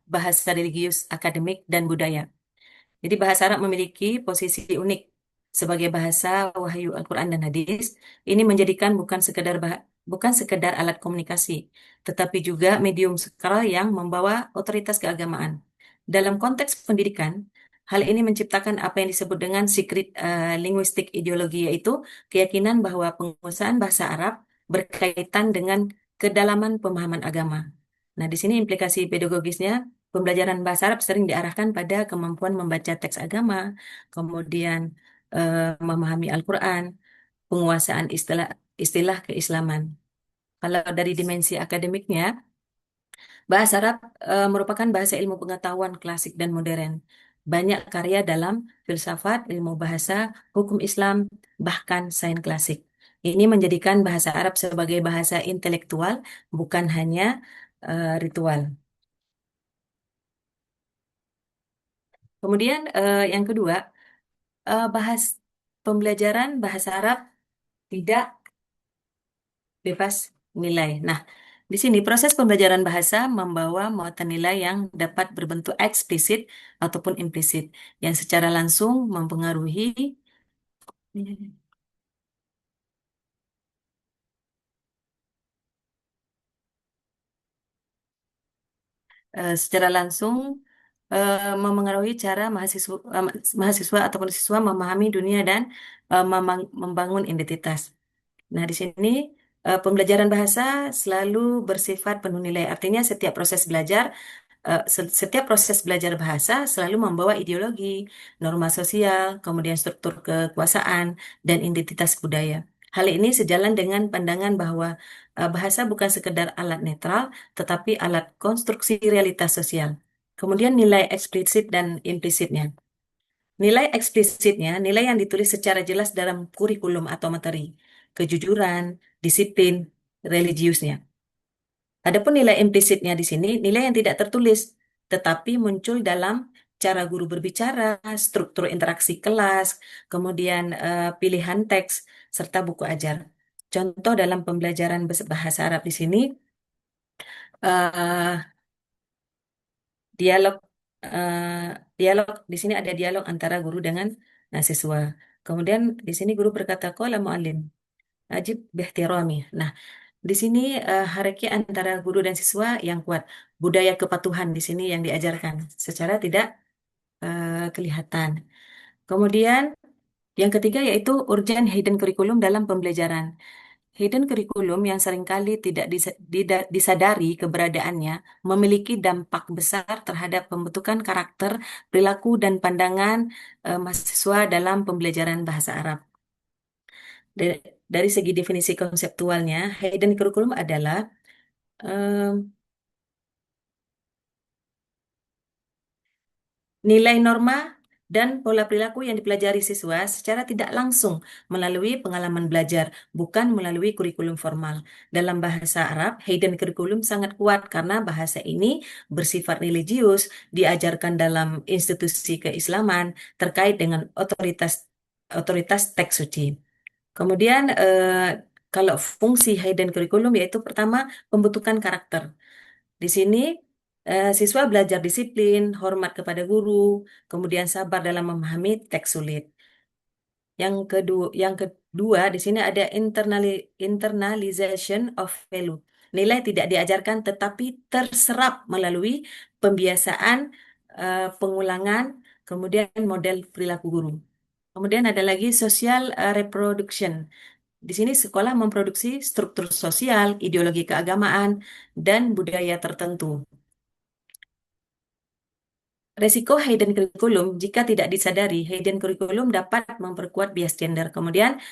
bahasa religius, akademik dan budaya. Jadi bahasa Arab memiliki posisi unik sebagai bahasa wahyu Al-Quran dan hadis. Ini menjadikan bukan sekedar alat komunikasi, tetapi juga medium sakral yang membawa otoritas keagamaan. Dalam konteks pendidikan, hal ini menciptakan apa yang disebut dengan secret linguistic ideologi, yaitu keyakinan bahwa penguasaan bahasa Arab berkaitan dengan kedalaman pemahaman agama. Nah, di sini implikasi pedagogisnya, pembelajaran bahasa Arab sering diarahkan pada kemampuan membaca teks agama, kemudian memahami Al-Quran, penguasaan istilah keislaman. Kalau dari dimensi akademiknya, bahasa Arab merupakan bahasa ilmu pengetahuan klasik dan modern. Banyak karya dalam filsafat, ilmu bahasa, hukum Islam, bahkan sains klasik. Ini menjadikan bahasa Arab sebagai bahasa intelektual, bukan hanya ritual. Kemudian yang kedua, pembelajaran bahasa Arab tidak bebas nilai. Nah, di sini proses pembelajaran bahasa membawa muatan nilai yang dapat berbentuk eksplisit ataupun implisit, yang secara langsung mempengaruhi secara langsung memengaruhi cara mahasiswa ataupun siswa memahami dunia dan membangun identitas. Nah, di sini pembelajaran bahasa selalu bersifat penuh nilai. Artinya setiap proses belajar bahasa selalu membawa ideologi, norma sosial, kemudian struktur kekuasaan, dan identitas budaya. Hal ini sejalan dengan pandangan bahwa bahasa bukan sekedar alat netral, tetapi alat konstruksi realitas sosial. Kemudian nilai eksplisit dan implisitnya. Nilai eksplisitnya, nilai yang ditulis secara jelas dalam kurikulum atau materi, kejujuran, disiplin, religiusnya. Adapun nilai implisitnya di sini, nilai yang tidak tertulis, tetapi muncul dalam cara guru berbicara, struktur interaksi kelas, kemudian pilihan teks, serta buku ajar. Contoh dalam pembelajaran bahasa Arab di sini, eh, dialog eh, dialog di sini ada dialog antara guru dengan siswa. Kemudian di sini guru berkata, "Qala muallim, ajib bihtirami." Nah, di sini hierarki antara guru dan siswa yang kuat. Budaya kepatuhan di sini yang diajarkan secara tidak kelihatan. Kemudian yang ketiga yaitu urgent hidden curriculum dalam pembelajaran. Hidden curriculum yang seringkali tidak disadari keberadaannya memiliki dampak besar terhadap pembentukan karakter, perilaku, dan pandangan mahasiswa dalam pembelajaran bahasa Arab. Dari segi definisi konseptualnya, hidden curriculum adalah nilai norma dan pola perilaku yang dipelajari siswa secara tidak langsung melalui pengalaman belajar, bukan melalui kurikulum formal. Dalam bahasa Arab, hidden curriculum sangat kuat karena bahasa ini bersifat religius, diajarkan dalam institusi keislaman terkait dengan otoritas teks suci. Kemudian kalau fungsi hidden curriculum yaitu pertama pembentukan karakter. Di sini siswa belajar disiplin, hormat kepada guru, kemudian sabar dalam memahami teks sulit. Yang kedua di sini ada internalization of value. Nilai tidak diajarkan tetapi terserap melalui pembiasaan, pengulangan, kemudian model perilaku guru. Kemudian ada lagi social reproduction. Di sini sekolah memproduksi struktur sosial, ideologi keagamaan, dan budaya tertentu. Resiko hidden curriculum, jika tidak disadari, hidden curriculum dapat memperkuat bias gender, kemudian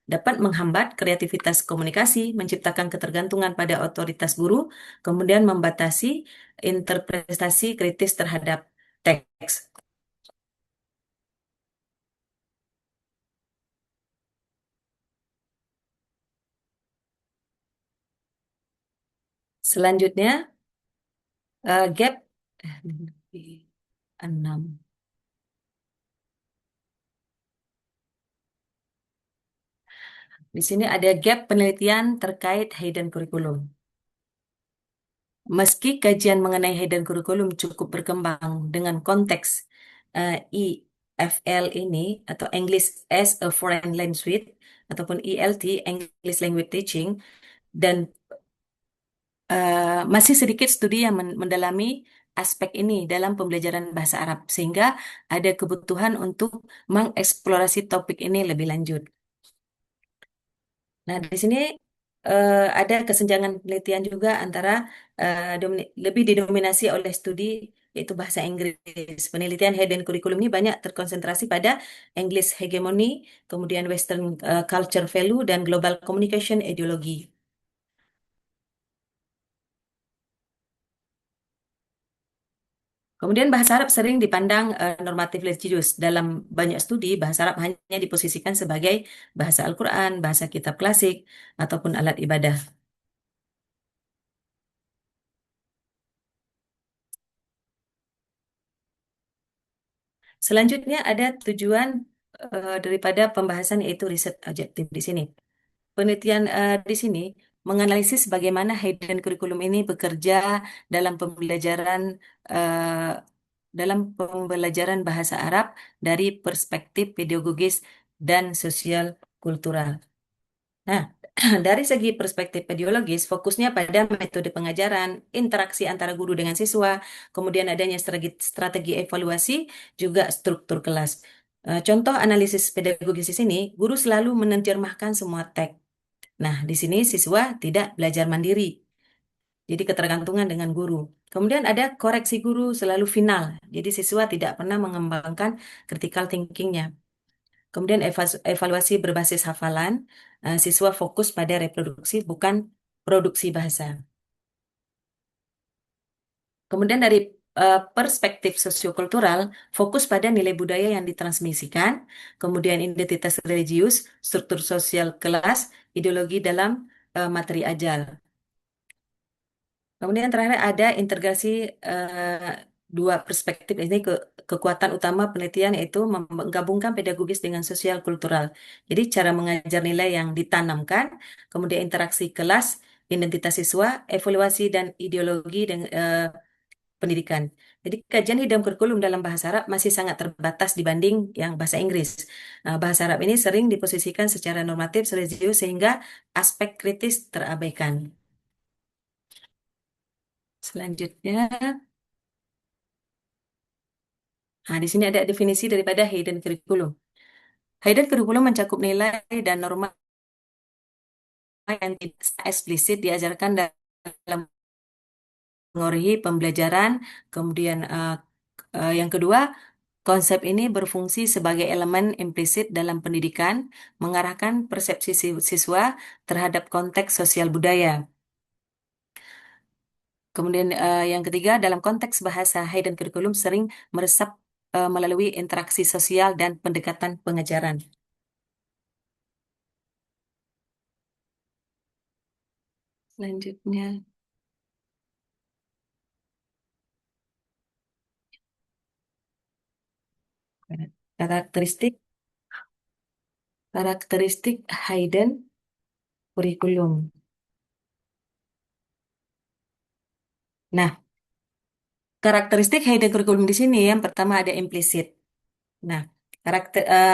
dapat menghambat kreativitas komunikasi, menciptakan ketergantungan pada otoritas guru, kemudian membatasi interpretasi kritis terhadap teks. Selanjutnya, gap 6. Di sini ada gap penelitian terkait hidden curriculum. Meski kajian mengenai hidden curriculum cukup berkembang dengan konteks EFL ini atau English as a Foreign Language ataupun ELT English Language Teaching, dan masih sedikit studi yang mendalami aspek ini dalam pembelajaran bahasa Arab, sehingga ada kebutuhan untuk mengeksplorasi topik ini lebih lanjut. Nah, di sini ada kesenjangan penelitian juga antara lebih didominasi oleh studi yaitu bahasa Inggris. Penelitian hidden curriculum ini banyak terkonsentrasi pada English hegemony, kemudian Western culture value, dan global communication ideologi. Kemudian bahasa Arab sering dipandang normatif religius. Dalam banyak studi, bahasa Arab hanya diposisikan sebagai bahasa Al-Quran, bahasa kitab klasik, ataupun alat ibadah. Selanjutnya ada tujuan daripada pembahasan yaitu riset objektif di sini. Penelitian di sini menganalisis bagaimana hidden curriculum ini bekerja dalam eh, pembelajaran bahasa Arab dari perspektif pedagogis dan sosial kultural. Nah, dari segi perspektif ideologis, fokusnya pada metode pengajaran, interaksi antara guru dengan siswa, kemudian adanya strategi evaluasi, juga struktur kelas. Contoh analisis pedagogis di sini, guru selalu menerjemahkan semua teks. Nah, di sini siswa tidak belajar mandiri, jadi ketergantungan dengan guru. Kemudian ada koreksi guru selalu final, jadi siswa tidak pernah mengembangkan critical thinking-nya. Kemudian evaluasi berbasis hafalan, siswa fokus pada reproduksi bukan produksi bahasa. Kemudian dari perspektif sosiokultural, fokus pada nilai budaya yang ditransmisikan, kemudian identitas religius, struktur sosial kelas, ideologi dalam materi ajar. Kemudian terakhir ada integrasi dua perspektif ini, kekuatan utama penelitian yaitu menggabungkan pedagogis dengan sosial kultural. Jadi cara mengajar nilai yang ditanamkan, kemudian interaksi kelas, identitas siswa, evaluasi dan ideologi dan pendidikan. Jadi kajian hidden curriculum dalam bahasa Arab masih sangat terbatas dibanding yang bahasa Inggris. Bahasa Arab ini sering diposisikan secara normatif religius sehingga aspek kritis terabaikan. Selanjutnya, nah, di sini ada definisi daripada hidden curriculum. Hidden curriculum mencakup nilai dan norma yang tidak eksplisit diajarkan dalam mengorehi pembelajaran. Kemudian yang kedua, konsep ini berfungsi sebagai elemen implisit dalam pendidikan, mengarahkan persepsi siswa terhadap konteks sosial budaya. Kemudian yang ketiga, dalam konteks bahasa, hidden curriculum sering meresap melalui interaksi sosial dan pendekatan pengajaran. Selanjutnya, karakteristik karakteristik hidden curriculum. Nah, karakteristik hidden curriculum di sini yang pertama ada implisit. Nah,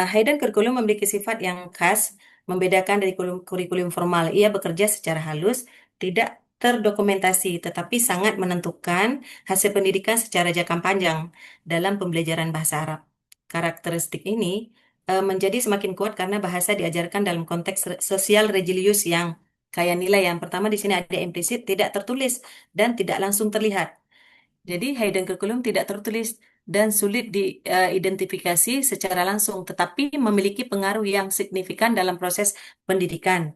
hidden curriculum memiliki sifat yang khas, membedakan dari kurikulum formal. Ia bekerja secara halus, tidak terdokumentasi, tetapi sangat menentukan hasil pendidikan secara jangka panjang dalam pembelajaran bahasa Arab. Karakteristik ini menjadi semakin kuat karena bahasa diajarkan dalam konteks sosial religius yang kaya nilai. Yang pertama di sini ada implisit, tidak tertulis dan tidak langsung terlihat. Jadi hidden curriculum tidak tertulis dan sulit diidentifikasi secara langsung, tetapi memiliki pengaruh yang signifikan dalam proses pendidikan.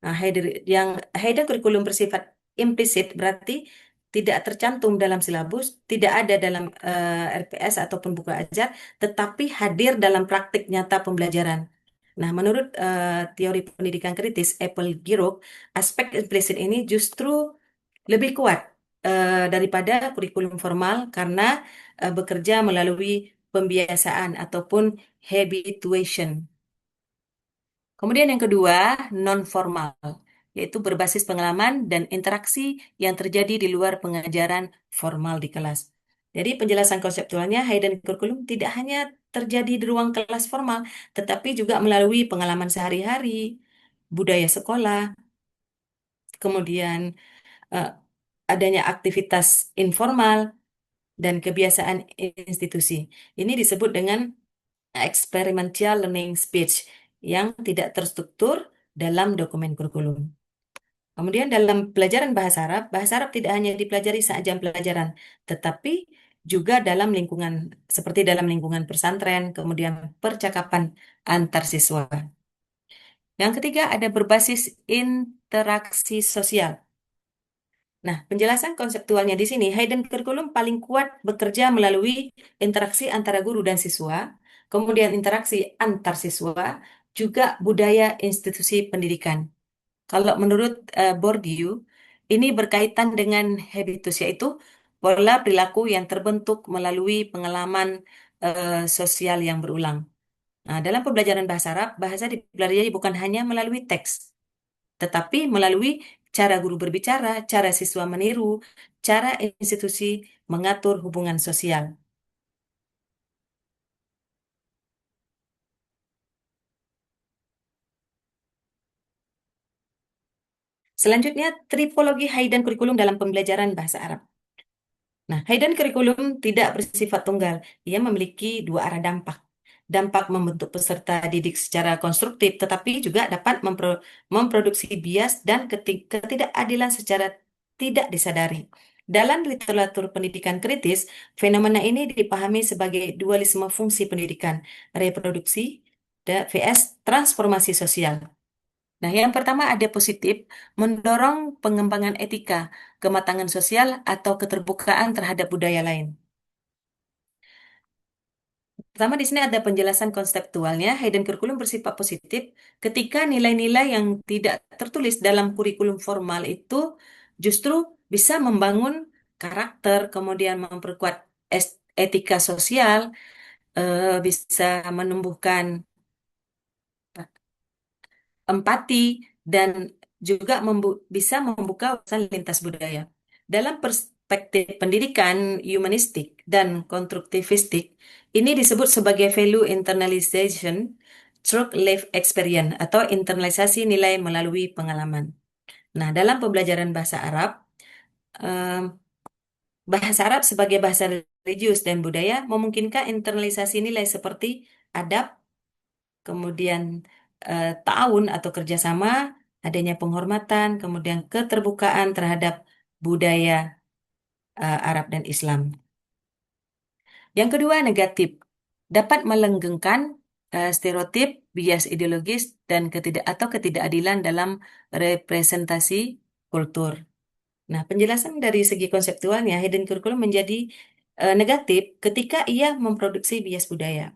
Nah, hidden curriculum bersifat implisit berarti tidak tercantum dalam silabus, tidak ada dalam RPS ataupun buku ajar, tetapi hadir dalam praktik nyata pembelajaran. Nah, menurut teori pendidikan kritis Apple Giro, aspek implisit ini justru lebih kuat daripada kurikulum formal karena bekerja melalui pembiasaan ataupun habituation. Kemudian yang kedua, non-formal, yaitu berbasis pengalaman dan interaksi yang terjadi di luar pengajaran formal di kelas. Jadi penjelasan konseptualnya, hidden curriculum tidak hanya terjadi di ruang kelas formal, tetapi juga melalui pengalaman sehari-hari, budaya sekolah, kemudian eh, adanya aktivitas informal, dan kebiasaan institusi. Ini disebut dengan experiential learning speech yang tidak terstruktur dalam dokumen kurikulum. Kemudian dalam pelajaran bahasa Arab tidak hanya dipelajari saat jam pelajaran, tetapi juga dalam lingkungan, seperti dalam lingkungan pesantren, kemudian percakapan antar siswa. Yang ketiga ada berbasis interaksi sosial. Nah, penjelasan konseptualnya di sini, hidden curriculum paling kuat bekerja melalui interaksi antara guru dan siswa, kemudian interaksi antar siswa, juga budaya institusi pendidikan. Kalau menurut Bourdieu, ini berkaitan dengan habitus, yaitu pola perilaku yang terbentuk melalui pengalaman sosial yang berulang. Nah, dalam pembelajaran bahasa Arab, bahasa dipelajari bukan hanya melalui teks, tetapi melalui cara guru berbicara, cara siswa meniru, cara institusi mengatur hubungan sosial. Selanjutnya, tripologi hidden kurikulum dalam pembelajaran bahasa Arab. Nah, hidden kurikulum tidak bersifat tunggal. Ia memiliki dua arah dampak. Dampak membentuk peserta didik secara konstruktif, tetapi juga dapat memproduksi bias dan ketidakadilan secara tidak disadari. Dalam literatur pendidikan kritis, fenomena ini dipahami sebagai dualisme fungsi pendidikan, reproduksi, vs transformasi sosial. Nah, yang pertama ada positif, mendorong pengembangan etika, kematangan sosial, atau keterbukaan terhadap budaya lain. Pertama, di sini ada penjelasan konseptualnya. Hidden curriculum bersifat positif ketika nilai-nilai yang tidak tertulis dalam kurikulum formal itu justru bisa membangun karakter, kemudian memperkuat etika sosial, bisa menumbuhkan empati, dan juga bisa membuka wawasan lintas budaya. Dalam perspektif pendidikan humanistik dan konstruktivistik, ini disebut sebagai value internalization through life experience atau internalisasi nilai melalui pengalaman. Nah, dalam pembelajaran em, bahasa Arab sebagai bahasa religius dan budaya memungkinkan internalisasi nilai seperti adab, kemudian ta'awun atau kerjasama, adanya penghormatan, kemudian keterbukaan terhadap budaya Arab dan Islam. Yang kedua, negatif. Dapat melanggengkan stereotip, bias ideologis, dan ketidakadilan dalam representasi kultur. Nah, penjelasan dari segi konseptualnya, hidden curriculum menjadi negatif ketika ia memproduksi bias budaya,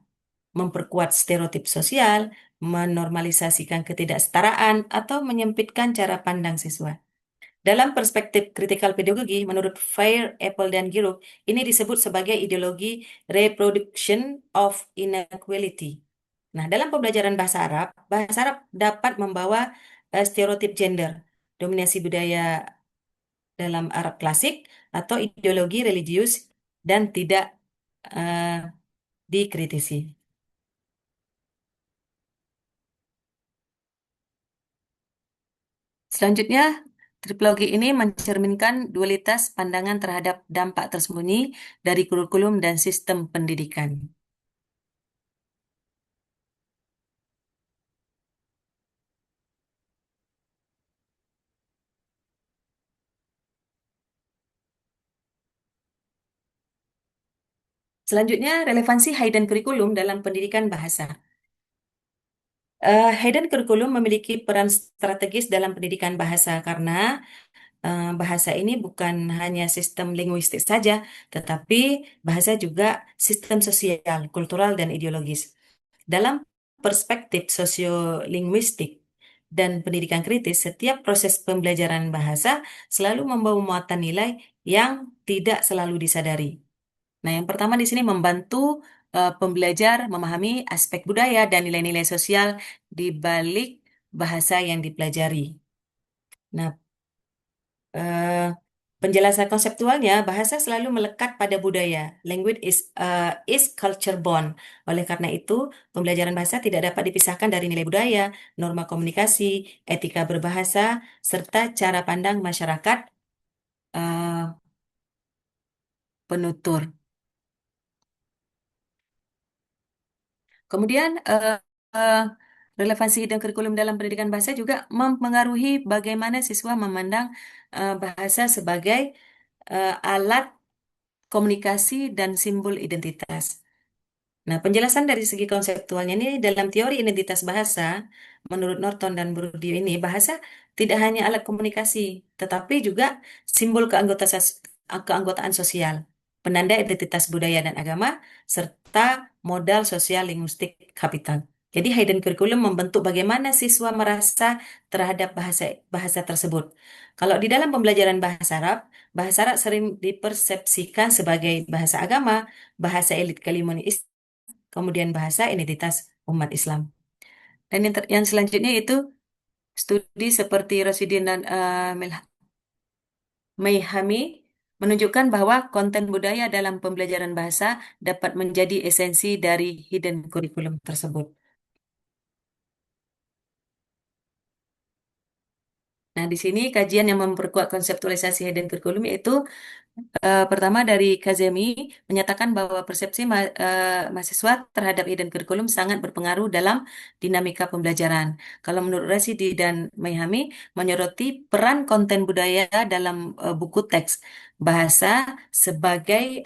memperkuat stereotip sosial, menormalisasikan ketidaksetaraan, atau menyempitkan cara pandang siswa. Dalam perspektif kritikal pedagogi, menurut Fair, Apple, dan Giroux, ini disebut sebagai ideologi reproduction of inequality. Nah, dalam pembelajaran bahasa Arab dapat membawa stereotip gender, dominasi budaya dalam Arab klasik, atau ideologi religius, dan tidak eh, dikritisi. Selanjutnya, triplogi ini mencerminkan dualitas pandangan terhadap dampak tersembunyi dari kurikulum dan sistem pendidikan. Selanjutnya, relevansi hidden curriculum dalam pendidikan bahasa. Hidden curriculum memiliki peran strategis dalam pendidikan bahasa karena bahasa ini bukan hanya sistem linguistik saja, tetapi bahasa juga sistem sosial, kultural, dan ideologis. Dalam perspektif sosiolinguistik, dan pendidikan kritis, setiap proses pembelajaran bahasa selalu membawa muatan nilai yang tidak selalu disadari. Nah, yang pertama di sini membantu pembelajar memahami aspek budaya dan nilai-nilai sosial di balik bahasa yang dipelajari. Nah, eh, penjelasan konseptualnya, bahasa selalu melekat pada budaya. Language is culture bond. Oleh karena itu, pembelajaran bahasa tidak dapat dipisahkan dari nilai budaya, norma komunikasi, etika berbahasa, serta cara pandang masyarakat eh, penutur. Kemudian eh, relevansi dan kurikulum dalam pendidikan bahasa juga mempengaruhi bagaimana siswa memandang bahasa sebagai alat komunikasi dan simbol identitas. Nah, penjelasan dari segi konseptualnya ini dalam teori identitas bahasa, menurut Norton dan Bourdieu ini, bahasa tidak hanya alat komunikasi, tetapi juga simbol keanggotaan sosial, penanda identitas budaya dan agama, serta modal sosial linguistik kapital. Jadi, hidden curriculum membentuk bagaimana siswa merasa terhadap bahasa bahasa tersebut. Kalau di dalam pembelajaran bahasa Arab sering dipersepsikan sebagai bahasa agama, bahasa elit Kalimun, kemudian bahasa identitas umat Islam. Dan yang selanjutnya itu studi seperti Rosidin dan Mayhami menunjukkan bahwa konten budaya dalam pembelajaran bahasa dapat menjadi esensi dari hidden curriculum tersebut. Nah, di sini kajian yang memperkuat konseptualisasi hidden curriculum yaitu pertama dari Kazemi menyatakan bahwa persepsi mahasiswa terhadap hidden curriculum sangat berpengaruh dalam dinamika pembelajaran. Kalau menurut Rasidi dan Mayhami menyoroti peran konten budaya dalam buku teks bahasa sebagai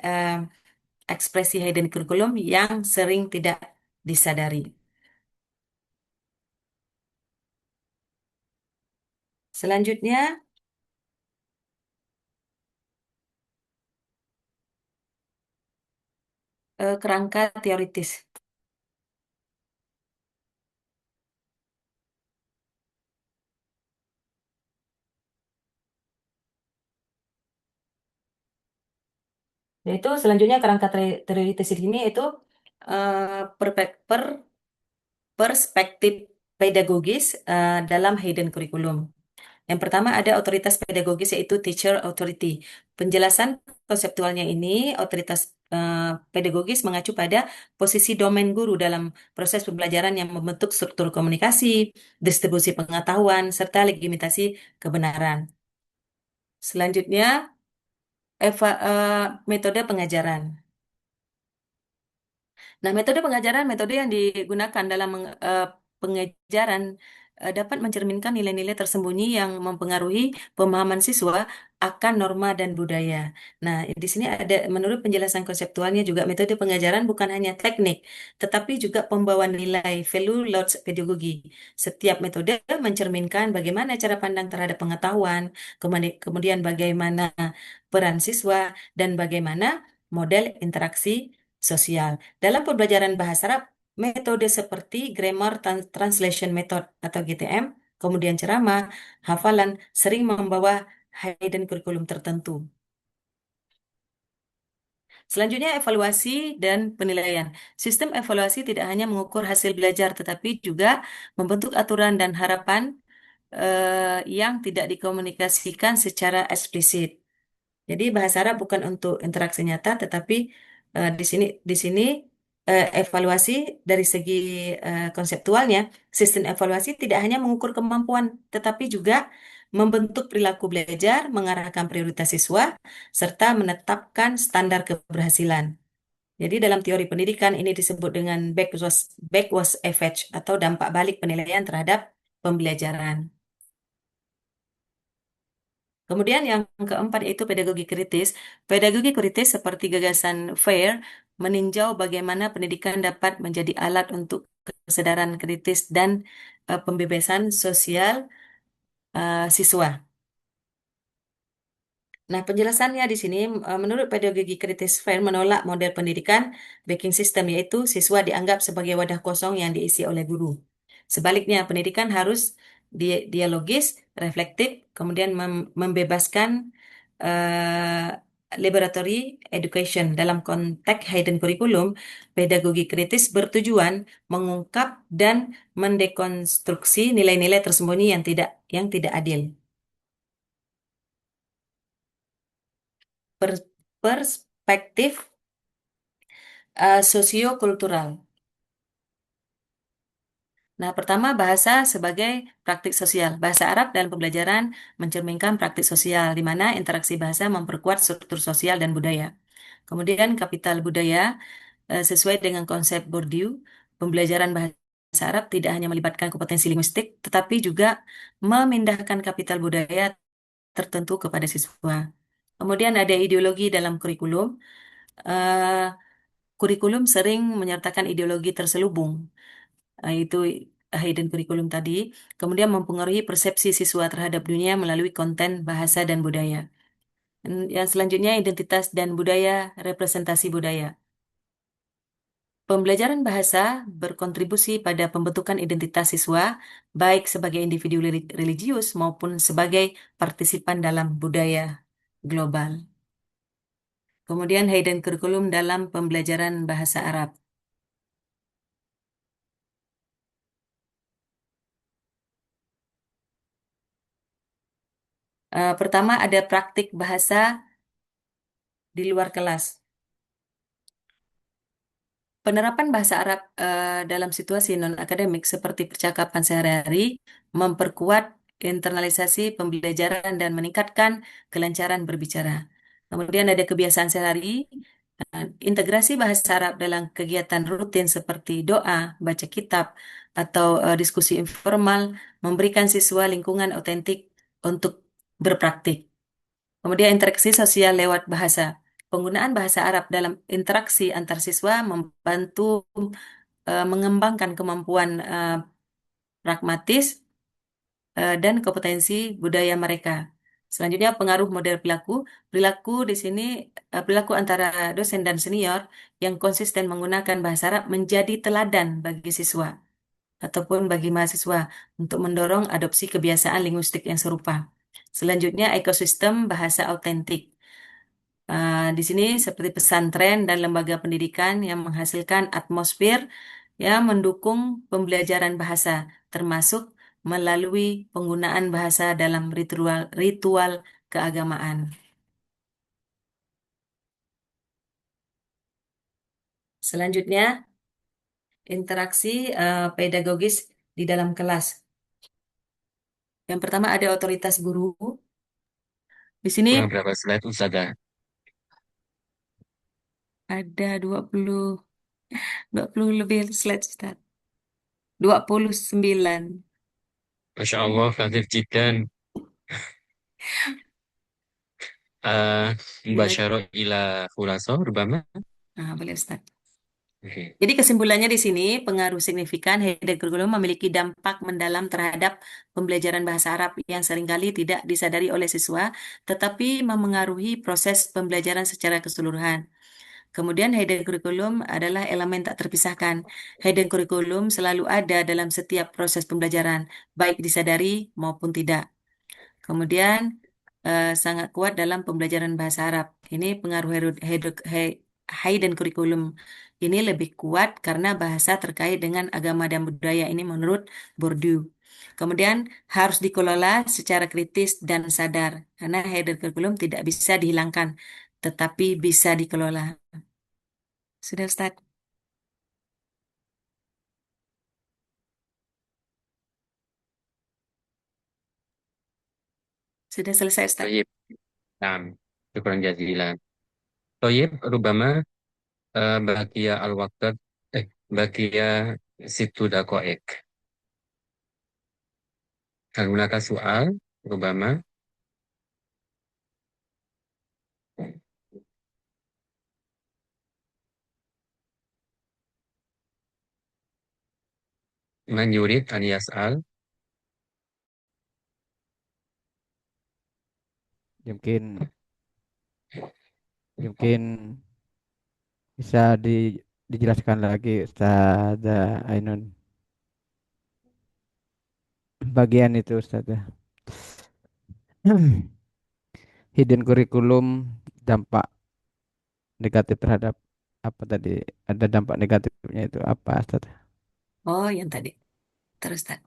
ekspresi hidden curriculum yang sering tidak disadari. Selanjutnya, kerangka teoritis. Yaitu selanjutnya kerangka teoritis di sini itu eh, perspektif pedagogis dalam hidden curriculum. Yang pertama ada otoritas pedagogis yaitu teacher authority. Penjelasan konseptualnya ini otoritas pedagogis mengacu pada posisi domain guru dalam proses pembelajaran yang membentuk struktur komunikasi, distribusi pengetahuan, serta legitimasi kebenaran. Selanjutnya, metode pengajaran. Nah, metode pengajaran, metode yang digunakan dalam pengajaran dapat mencerminkan nilai-nilai tersembunyi yang mempengaruhi pemahaman siswa akan norma dan budaya. Nah, di sini ada, menurut penjelasan konseptualnya juga metode pengajaran bukan hanya teknik, tetapi juga pembawa nilai, value loads pedagogi. Setiap metode mencerminkan bagaimana cara pandang terhadap pengetahuan, kemudian bagaimana peran siswa, dan bagaimana model interaksi sosial. Dalam pembelajaran bahasa Arab, metode seperti Grammar Translation Method atau GTM, kemudian ceramah, hafalan, sering membawa hidden curriculum tertentu. Selanjutnya, evaluasi dan penilaian. Sistem evaluasi tidak hanya mengukur hasil belajar, tetapi juga membentuk aturan dan harapan yang tidak dikomunikasikan secara eksplisit. Jadi bahasa Arab bukan untuk interaksi nyata, tetapi di sini evaluasi dari segi konseptualnya, sistem evaluasi tidak hanya mengukur kemampuan, tetapi juga membentuk perilaku belajar, mengarahkan prioritas siswa, serta menetapkan standar keberhasilan. Jadi dalam teori pendidikan ini disebut dengan backwards effect atau dampak balik penilaian terhadap pembelajaran. Kemudian yang keempat yaitu pedagogi kritis. Pedagogi kritis seperti gagasan FAIR meninjau bagaimana pendidikan dapat menjadi alat untuk kesadaran kritis dan pembebasan sosial siswa. Nah, penjelasannya di sini menurut pedagogi kritis FAIR menolak model pendidikan backing system yaitu siswa dianggap sebagai wadah kosong yang diisi oleh guru. Sebaliknya, pendidikan harus dialogis, reflektif, kemudian membebaskan eh, laboratory education. Dalam konteks hidden curriculum, pedagogi kritis bertujuan mengungkap dan mendekonstruksi nilai-nilai tersembunyi yang tidak adil. Perspektif sosiokultural. Nah, pertama bahasa sebagai praktik sosial. Bahasa Arab dalam pembelajaran mencerminkan praktik sosial, di mana interaksi bahasa memperkuat struktur sosial dan budaya. Kemudian kapital budaya sesuai dengan konsep Bourdieu, pembelajaran bahasa Arab tidak hanya melibatkan kompetensi linguistik, tetapi juga memindahkan kapital budaya tertentu kepada siswa. Kemudian ada ideologi dalam kurikulum. Eh, Kurikulum sering menyertakan ideologi terselubung, itu hidden kurikulum tadi, kemudian mempengaruhi persepsi siswa terhadap dunia melalui konten bahasa dan budaya. Yang selanjutnya identitas dan budaya, representasi budaya. Pembelajaran bahasa berkontribusi pada pembentukan identitas siswa, baik sebagai individu religius maupun sebagai partisipan dalam budaya global. Kemudian hidden curriculum dalam pembelajaran bahasa Arab. Pertama ada praktik bahasa di luar kelas. Penerapan bahasa Arab dalam situasi non-akademik seperti percakapan sehari-hari memperkuat internalisasi pembelajaran dan meningkatkan kelancaran berbicara. Kemudian ada kebiasaan sehari-hari, integrasi bahasa Arab dalam kegiatan rutin seperti doa, baca kitab, atau diskusi informal memberikan siswa lingkungan otentik untuk berpraktik. Kemudian interaksi sosial lewat bahasa. Penggunaan bahasa Arab dalam interaksi antar siswa membantu mengembangkan kemampuan pragmatis dan kompetensi budaya mereka. Selanjutnya pengaruh model perilaku. Perilaku di sini perilaku antara dosen dan senior yang konsisten menggunakan bahasa Arab menjadi teladan bagi siswa ataupun bagi mahasiswa untuk mendorong adopsi kebiasaan linguistik yang serupa. Selanjutnya ekosistem bahasa autentik. Di sini seperti pesantren dan lembaga pendidikan yang menghasilkan atmosfer yang mendukung pembelajaran bahasa, termasuk melalui penggunaan bahasa dalam ritual keagamaan. Selanjutnya, interaksi pedagogis di dalam kelas. Yang pertama ada otoritas guru. Di sini Kurang berapa slide, Ustazah? ada 20 lebih slide, Ustaz. 29. Masya Allah, Khadir Jidan. Bila, Mubasyarah ila khulaso, rubama. boleh Ustaz. Oke. Jadi kesimpulannya di sini, pengaruh signifikan hidden curriculum memiliki dampak mendalam terhadap pembelajaran bahasa Arab yang seringkali tidak disadari oleh siswa, tetapi memengaruhi proses pembelajaran secara keseluruhan. Kemudian hidden curriculum adalah elemen tak terpisahkan. Hidden curriculum selalu ada dalam setiap proses pembelajaran, baik disadari maupun tidak. Kemudian sangat kuat dalam pembelajaran bahasa Arab. Ini pengaruh hidden curriculum ini lebih kuat karena bahasa terkait dengan agama dan budaya ini menurut Bourdieu. Kemudian harus dikelola secara kritis dan sadar karena hidden curriculum tidak bisa dihilangkan, tetapi bisa dikelola. Sudah Ustaz? Sudah selesai Ustaz? Toyib. Nah, syukran jazilan. Toyib, rubama bagia al-waqt, bagia situ daqaik. Hal hunaka soal, rubama. Man yurid an yas'al. Mungkin mungkin bisa dijelaskan lagi Ustaz Ainun. bagian itu Ustaz ya. Hidden curriculum dampak negatif terhadap apa tadi? Ada dampak negatifnya itu apa Ustaz? Oh, yang tadi. Terus, Ustaz.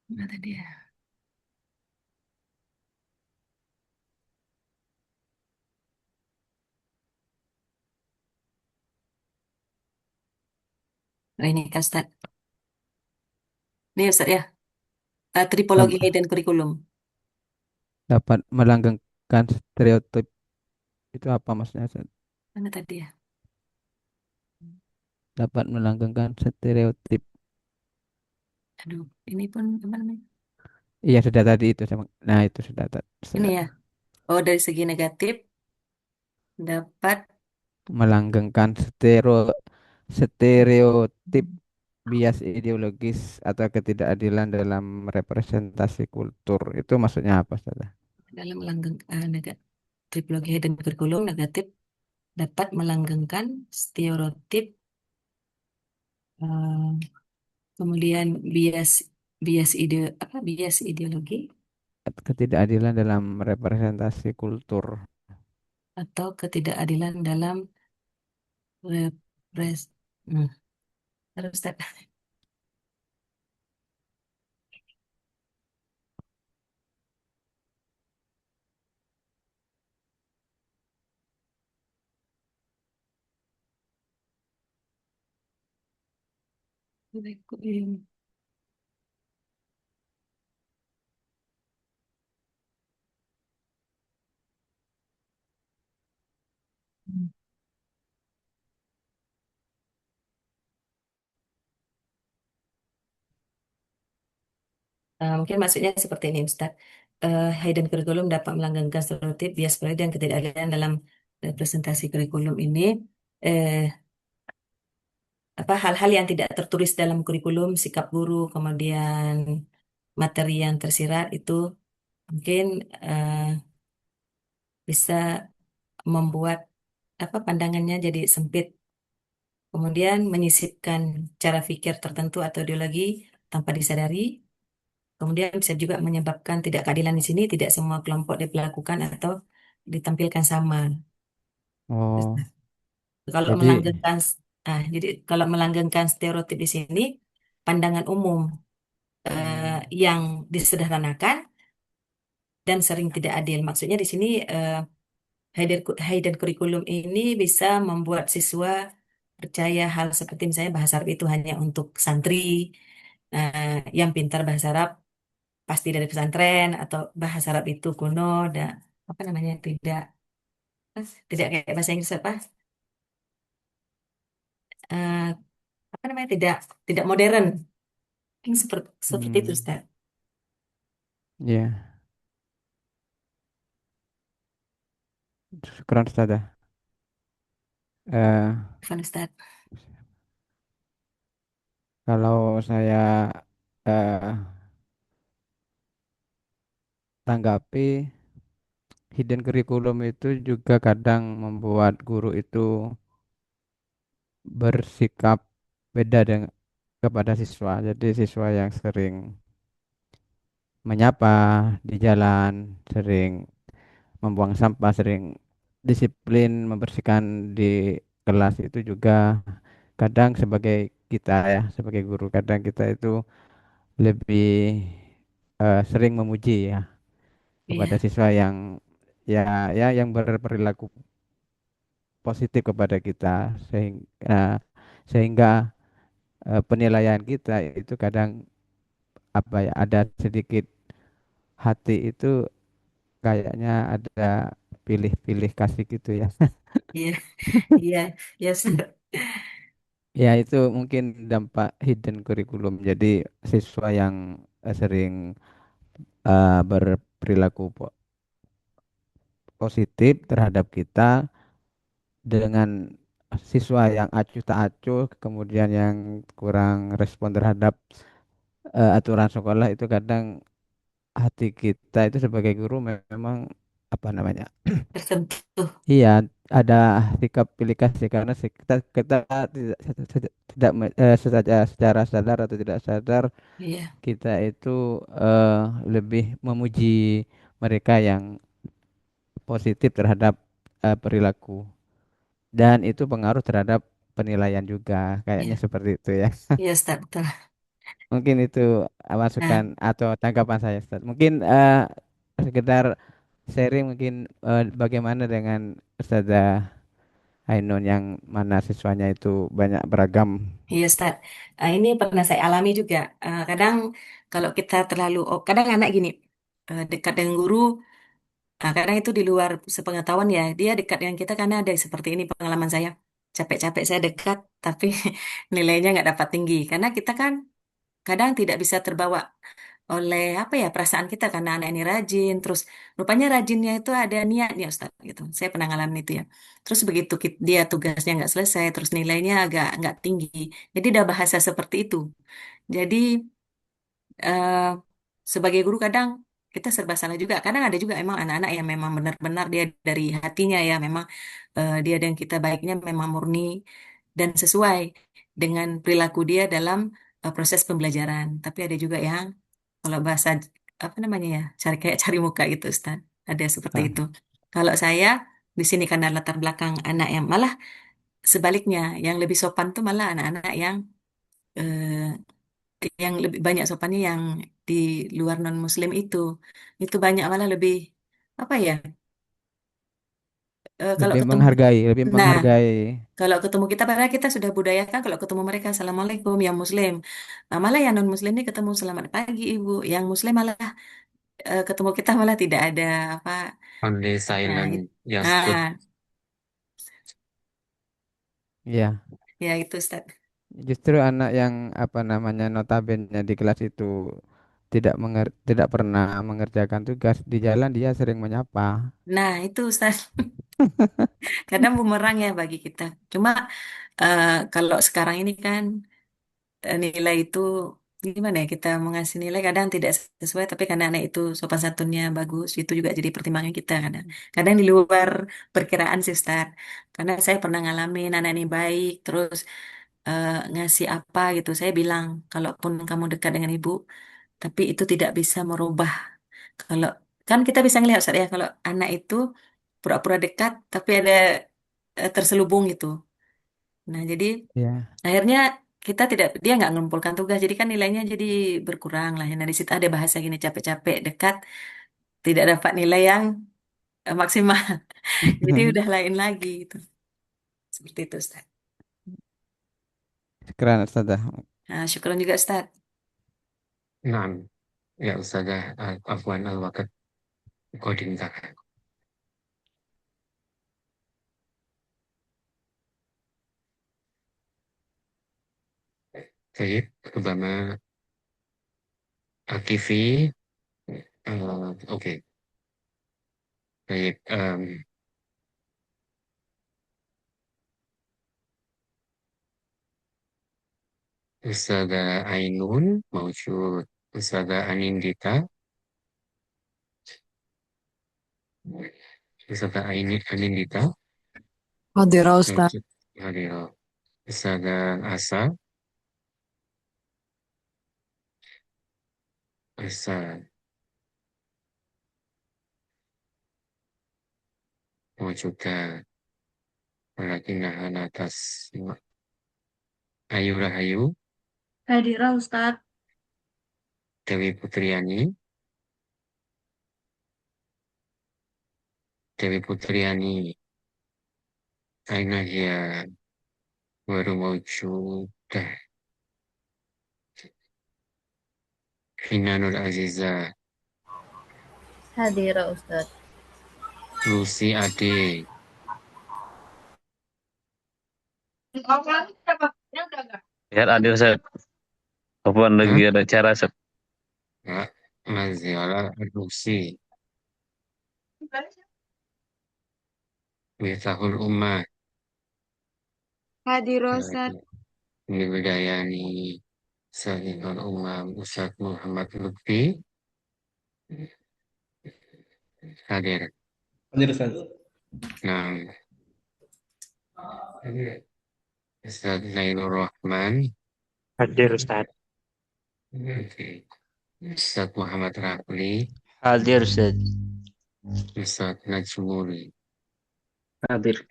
Nah, tadi ya. Nah, ini kan, Ustaz. Ini, Ustaz ya. Tripologi Dam- dan kurikulum. Dapat melanggengkan stereotip itu apa maksudnya Ustaz? Mana tadi ya? Dapat melanggengkan stereotip. Aduh, ini pun apa namanya? Iya sudah tadi itu sama. Nah itu sudah Ini sudah ya. Oh, dari segi negatif dapat melanggengkan stereotip bias ideologis atau ketidakadilan dalam representasi kultur. Itu maksudnya apa Ustaz? dalam tripologi dan kurikulum negatif dapat melanggengkan stereotip, eh, kemudian bias bias ide apa bias ideologi Ketidakadilan dalam representasi kultur. atau ketidakadilan dalam repres hmm, terus Ustaz. Mungkin maksudnya seperti ini, Ustaz. Hidden kurikulum dapat melanggengkan stereotip, bias budaya, dan ketidakadilan dalam representasi kurikulum ini. Eh, hal-hal yang tidak tertulis dalam kurikulum, sikap guru, kemudian materi yang tersirat itu mungkin eh, bisa membuat pandangannya jadi sempit, kemudian menyisipkan cara pikir tertentu atau ideologi tanpa disadari. Kemudian bisa juga menyebabkan tidak keadilan di sini, tidak semua kelompok diperlakukan atau ditampilkan sama. Oh, Kalau jadi melanggengkan, jadi kalau melanggengkan stereotip di sini, pandangan umum yang disederhanakan dan sering tidak adil. Maksudnya di sini hidden curriculum ini bisa membuat siswa percaya hal seperti misalnya bahasa Arab itu hanya untuk santri, eh, yang pintar bahasa Arab pasti dari pesantren, atau bahasa Arab itu kuno dan apa namanya tidak kayak bahasa Inggris eh, apa namanya tidak modern. Yang seperti itu, hmm, Ustaz. ya keren Ustaz ya. Eh, Evan, Ustaz. Kalau saya eh, tanggapi hidden curriculum itu juga kadang membuat guru itu bersikap beda dengan kepada siswa. Jadi siswa yang sering menyapa di jalan, sering membuang sampah, sering disiplin membersihkan di kelas itu juga kadang sebagai kita ya, sebagai guru kadang kita itu lebih sering memuji ya kepada Iya, siswa yang yang berperilaku positif kepada kita sehingga penilaian kita itu kadang apa ya ada sedikit hati itu kayaknya ada pilih-pilih kasih gitu ya. iya, iya, iya, Ustaz. Ya itu mungkin dampak hidden curriculum. Jadi siswa yang sering berperilaku positif terhadap kita dengan siswa yang acuh tak acuh, kemudian yang kurang respon terhadap aturan sekolah itu kadang hati kita itu sebagai guru memang apa apa namanya? tertentu. Iya, ada sikap pilih kasih karena kita tidak secara sadar atau tidak sadar Iya, kita itu eh, lebih memuji mereka yang positif terhadap perilaku dan itu pengaruh terhadap penilaian juga kayaknya iya, seperti itu ya. iya, Ustaz, betul. Mungkin itu masukan Nah, atau tanggapan saya, Ustaz. Mungkin sekedar sharing mungkin bagaimana dengan Ustazah Ainun yang mana siswanya itu banyak beragam. iya, Ustaz. Ini pernah saya alami juga. Kadang kalau kita terlalu, oh, kadang anak gini, dekat dengan guru, kadang itu di luar sepengetahuan ya. Dia dekat dengan kita karena ada seperti ini pengalaman saya. Capek-capek saya dekat, tapi nilainya nggak dapat tinggi. Karena kita kan kadang tidak bisa terbawa oleh apa ya perasaan kita karena anak ini rajin terus rupanya rajinnya itu ada niatnya Ustaz gitu saya pernah ngalamin itu ya terus begitu dia tugasnya nggak selesai terus nilainya agak nggak tinggi jadi udah bahasa seperti itu jadi eh, sebagai guru kadang kita serba salah juga kadang ada juga emang anak-anak yang memang benar-benar dia dari hatinya ya memang dia dan kita baiknya memang murni dan sesuai dengan perilaku dia dalam proses pembelajaran tapi ada juga yang kalau bahasa apa namanya ya, cari kayak cari muka gitu, Ustaz. Ada seperti Ah, itu. Kalau saya di sini karena latar belakang anak yang malah sebaliknya, yang lebih sopan tuh malah anak-anak yang lebih banyak sopannya yang di luar non Muslim itu. Itu banyak malah lebih apa ya? Kalau ketemu, lebih nah menghargai. kalau ketemu kita padahal kita sudah budayakan kalau ketemu mereka assalamualaikum yang Muslim. Malah yang non Muslim ini ketemu selamat pagi ibu, yang Muslim malah ketemu kita malah tidak ada apa. Only Nah, silent, just good. ah, Ya, ya itu Ustaz. justru anak yang apa namanya notabene di kelas itu tidak pernah mengerjakan tugas di jalan dia sering menyapa. Nah, itu Ustaz. Kadang bumerang ya bagi kita. Cuma kalau sekarang ini kan nilai itu gimana ya kita mengasih nilai kadang tidak sesuai tapi karena anak itu sopan santunnya bagus itu juga jadi pertimbangan kita kadang kadang di luar perkiraan sih Ustaz karena saya pernah ngalamin anak ini baik terus ngasih apa gitu saya bilang kalaupun kamu dekat dengan ibu tapi itu tidak bisa merubah kalau kan kita bisa ngelihat Ustaz ya kalau anak itu pura-pura dekat tapi ada terselubung gitu nah jadi Ya, akhirnya kita tidak, dia nggak mengumpulkan tugas, jadi kan nilainya jadi berkurang lah. Nah di situ ada bahasa gini capek-capek dekat, tidak dapat nilai yang maksimal. Jadi udah lain lagi itu. Seperti itu Ustaz. keren Ustazah. Nah, syukuran juga Ustaz. نعم يا أستاذة عفوا الوقت قد انتهى. طيب ربما في أوكي. طيب أستاذة عينون موجود، أستاذة أنينديتا، أستاذة أنينديتا حاضرة أستاذ. موجود حاضرة، أستاذة عسا، عسا موجودة ولكنها لا تسمع. Ayu Rahayu, Hadirah Ustadz. Dewi Putriani, Dewi Putriani, Aina dia baru maujudah. Hina Nur Aziza, Hadirah Ustadz. Lucy Ade, Ya, ada Ustaz. Kapan lagi Hah? ada acara, Ustaz? Kak Maziola Lucy, Miftahul Ummah, Hadirah Ustaz. lagi ini Widayani, Sahihul Ummah, Ustadz Muhammad Lutfi, hadir. Hadir Ustaz. Nah, Ustaz Nailur Rahman. Hadir Ustaz. Oke. Ustaz Muhammad Rafli. Hadir Ustaz. Ustaz Najmul. Hadir.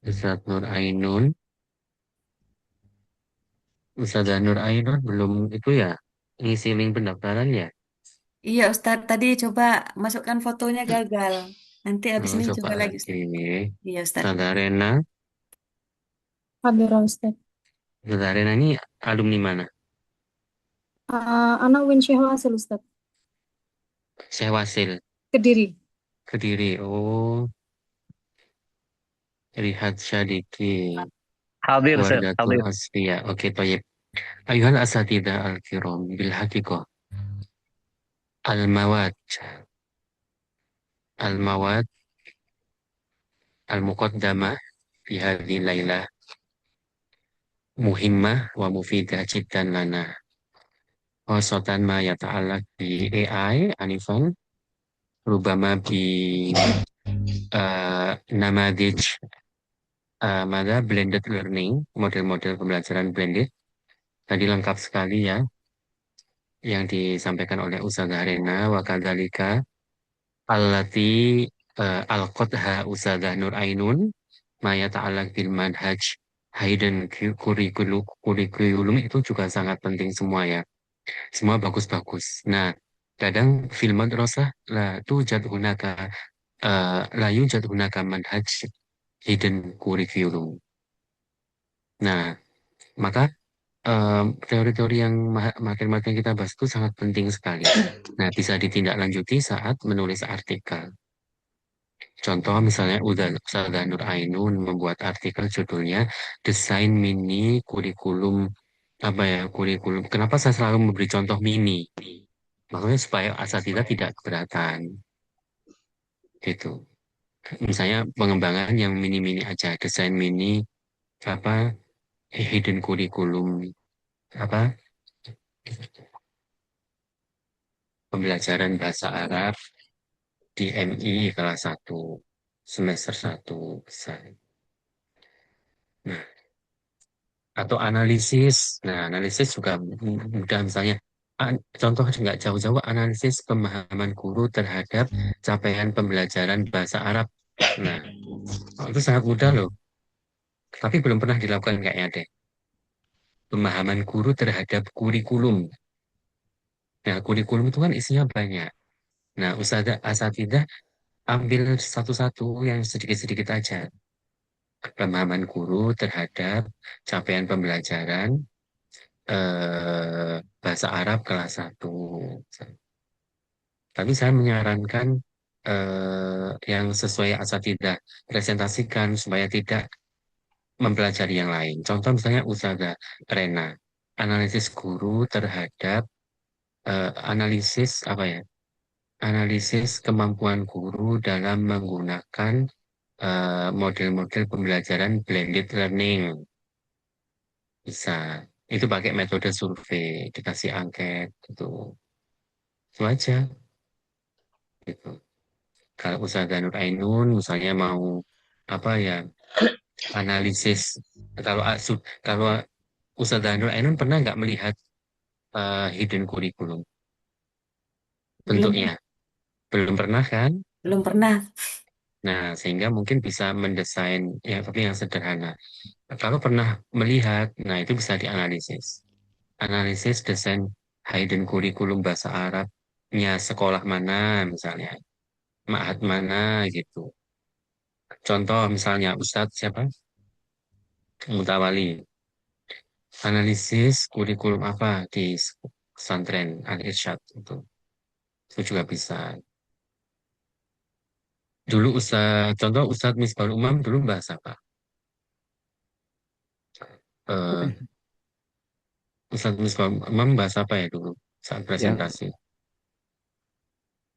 Ustaz Nur Ainun. Ustaz Nur Ainun belum itu ya ngisi link pendaftaran ya? Iya, Ustadz, tadi coba masukkan fotonya gagal. Nanti habis ini Coba coba lagi, lagi. Ustadz. Iya, Ustadz. Ustaz Arena. Hadir Ustaz. Ustaz Arena ini alumni mana? Anak Win Syekh Wasil Ustaz. Syekh Wasil. Kediri. Kediri. Oh, Rihat Syadiki. Hadir Ustaz. Wardatul Hadir. Asfiya. Oke, toyib. Ayuhal asatidah al-kiram bil haqiqah. Al-mawad. Al-mawad. Al-muqaddamah. Fi hadhi laylah. Muhimmah wa mufidah jiddan lana. Khasatan ma yata'alaq bi AI anifan. Rubama bi namadij mada blended learning, model-model pembelajaran blended. Tadi lengkap sekali ya yang disampaikan oleh Ustazah Rena wa kadzalika allati alqadha Ustazah Nur Ainun ma yata'alaq bil manhaj hidden curriculum itu juga sangat penting semua ya. Semua bagus-bagus. Nah, kadang film madrasah la yujad hunaka manhaj hidden curriculum. Nah, maka teori-teori yang materi-materi yang kita bahas itu sangat penting sekali. Nah, bisa ditindaklanjuti saat menulis artikel. Contoh misalnya Ustazah Nur Ainun membuat artikel judulnya Desain Mini Kurikulum kurikulum. Kenapa saya selalu memberi contoh mini? Maksudnya supaya asatidz tidak keberatan. Gitu. Misalnya pengembangan yang mini-mini aja, desain mini apa hidden kurikulum apa pembelajaran bahasa Arab di MI kelas 1 semester 1 bisa. Nah, atau analisis. Nah, analisis juga mudah misalnya contoh nggak jauh-jauh analisis pemahaman guru terhadap capaian pembelajaran bahasa Arab. Nah, itu sangat mudah loh. Tapi belum pernah dilakukan kayaknya deh. Pemahaman guru terhadap kurikulum. Nah, kurikulum itu kan isinya banyak. Nah, Ustazah Asatidah ambil satu-satu yang sedikit-sedikit aja. Pemahaman guru terhadap capaian pembelajaran bahasa Arab kelas 1. Tapi saya menyarankan yang sesuai asatidah presentasikan supaya tidak mempelajari yang lain. Contoh misalnya Ustazah Rena, analisis guru terhadap analisis apa ya? Analisis kemampuan guru dalam menggunakan model-model pembelajaran blended learning. Bisa. Itu pakai metode survei, dikasih angket gitu. Itu aja gitu. Kalau Ustazah Nur Ainun misalnya mau apa ya analisis kalau Ustazah Nur Ainun pernah nggak melihat hidden curriculum Belum, bentuknya? Belum pernah kan? belum pernah. Nah, sehingga mungkin bisa mendesain tapi yang sederhana. Kalau pernah melihat, nah itu bisa dianalisis. Analisis desain hidden curriculum bahasa Arabnya sekolah mana misalnya, ma'had mana gitu. Contoh misalnya Ustadz siapa? Mutawali. Analisis kurikulum apa di pesantren Al-Irsyad itu juga bisa. Dulu contoh Ustadz Misbahul Umam dulu bahasa apa? Eh, Ustadz Misbahul Umam bahasa apa ya dulu saat yang presentasi?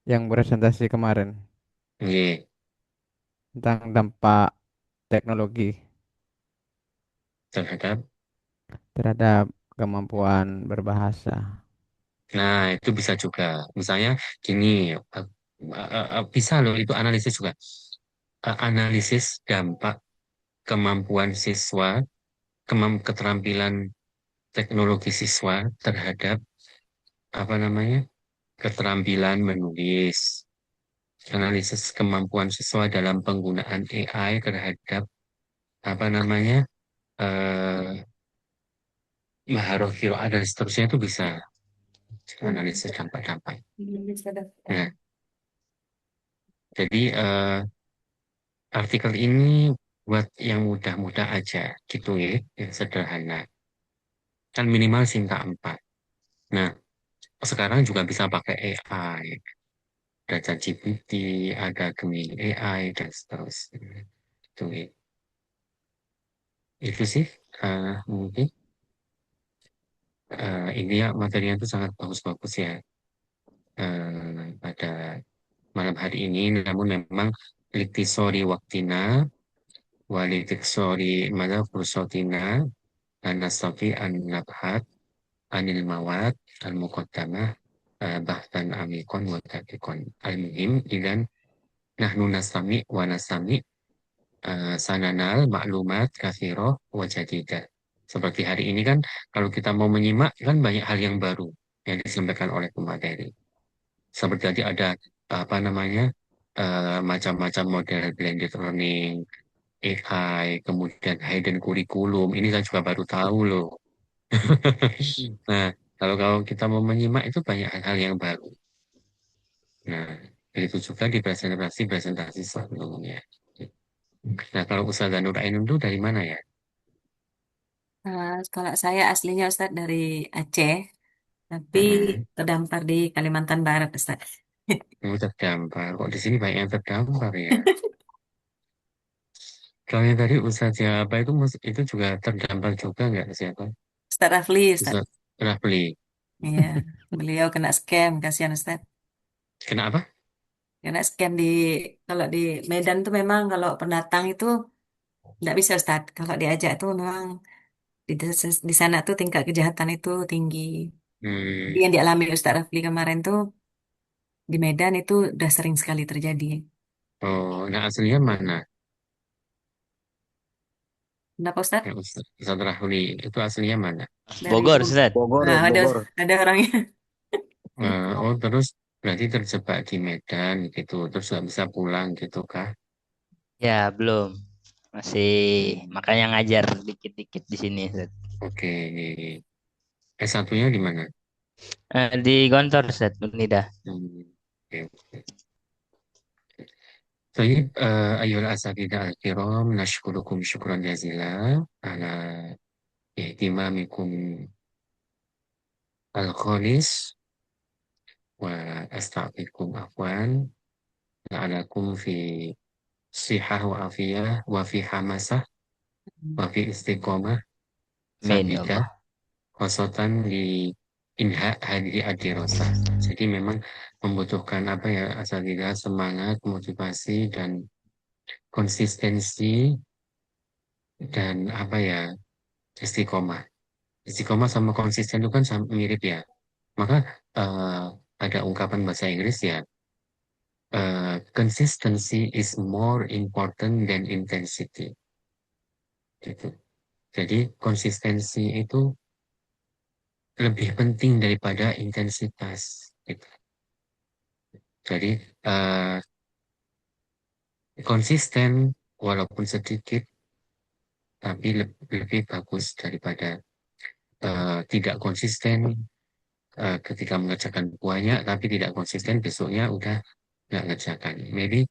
yang presentasi kemarin Iya, tentang dampak teknologi terhadap terhadap kemampuan berbahasa. Nah, itu bisa juga. Misalnya gini, bisa loh itu analisis juga. Analisis dampak kemampuan siswa, keterampilan teknologi siswa terhadap apa namanya keterampilan menulis, analisis kemampuan siswa dalam penggunaan AI terhadap apa namanya eh maharoh qiraah dan seterusnya itu bisa analisis dampak-dampak. Nah, jadi artikel ini buat yang mudah-mudah aja gitu ya, yang sederhana. Kan minimal singkat 4. Nah, sekarang juga bisa pakai AI. Ada ChatGPT, ada Gemini AI, dan seterusnya. Itu, ya. Itu sih mungkin ini ya materinya itu sangat bagus-bagus ya pada malam hari ini. Namun memang liktisori waktina, walitiktsori mada fursotina, anasafi an-nabhat, anil mawad, al-muqaddamah, bahtan amikon wa taqiqon. Al-muhim, idan nahnu nasami wa nasami sananal maklumat katsiroh wa jadidah. Seperti hari ini kan, kalau kita mau menyimak, kan banyak hal yang baru yang disampaikan oleh pemateri. Seperti tadi ada apa namanya macam-macam model blended learning, AI, kemudian hidden curriculum. Ini saya juga baru tahu loh. Nah, kalau kita mau menyimak itu banyak hal-hal yang baru. Nah, begitu juga di presentasi sebelumnya. Nah, kalau Ustazah Nur Ainun itu dari mana ya? Kalau saya aslinya Ustadz dari Aceh, tapi Mm-mm. terdampar di Kalimantan Barat, Ustadz. Terdampar. Kok di sini banyak yang terdampar ya? Kalau yang tadi Ustaz siapa itu itu juga terdampar juga nggak siapa? Ustadz Rafli, Ustadz. Ustaz Rafli. Iya, beliau kena scam, kasihan Ustadz. Kenapa? Kena scam kalau di Medan tuh memang kalau pendatang itu nggak bisa Ustadz. Kalau diajak tuh memang di sana tuh tingkat kejahatan itu tinggi. Jadi Hmm. yang dialami Ustadz Rafli kemarin tuh di Medan itu udah sering sekali terjadi. Oh, nah aslinya mana? Kenapa Ustadz? Ya, Ustaz Rafli itu aslinya mana? Dari Bogor, Ustaz. Bogor, nah, Bogor. ada orangnya. Oh, terus berarti terjebak di Medan gitu, terus nggak bisa pulang gitu kah? Ya, belum. Masih makanya ngajar dikit-dikit di sini, Ustaz. Oke, S1-nya di mana? Di Gontor, Ustaz, Unida. Oke, oke. طيب أيها الأساتذة الكرام نشكركم شكرا جزيلا على اهتمامكم الخالص وأستعطيكم عفوا لعلكم في صحة وعافية وفي حماسة وفي استقامة Amin ya ثابتة Allah. خاصة لإنهاء هذه الدراسة. Jadi memang membutuhkan apa ya asatidzah semangat, motivasi dan konsistensi dan apa ya istiqomah. Istiqomah sama konsisten itu kan mirip ya. Maka eh, ada ungkapan bahasa Inggris ya, consistency is more important than intensity. Gitu. Jadi konsistensi itu lebih penting daripada intensitas. Gitu. Jadi konsisten walaupun sedikit, tapi lebih bagus daripada tidak konsisten ketika mengerjakan banyak tapi tidak konsisten besoknya udah nggak ngerjakan. Maybe,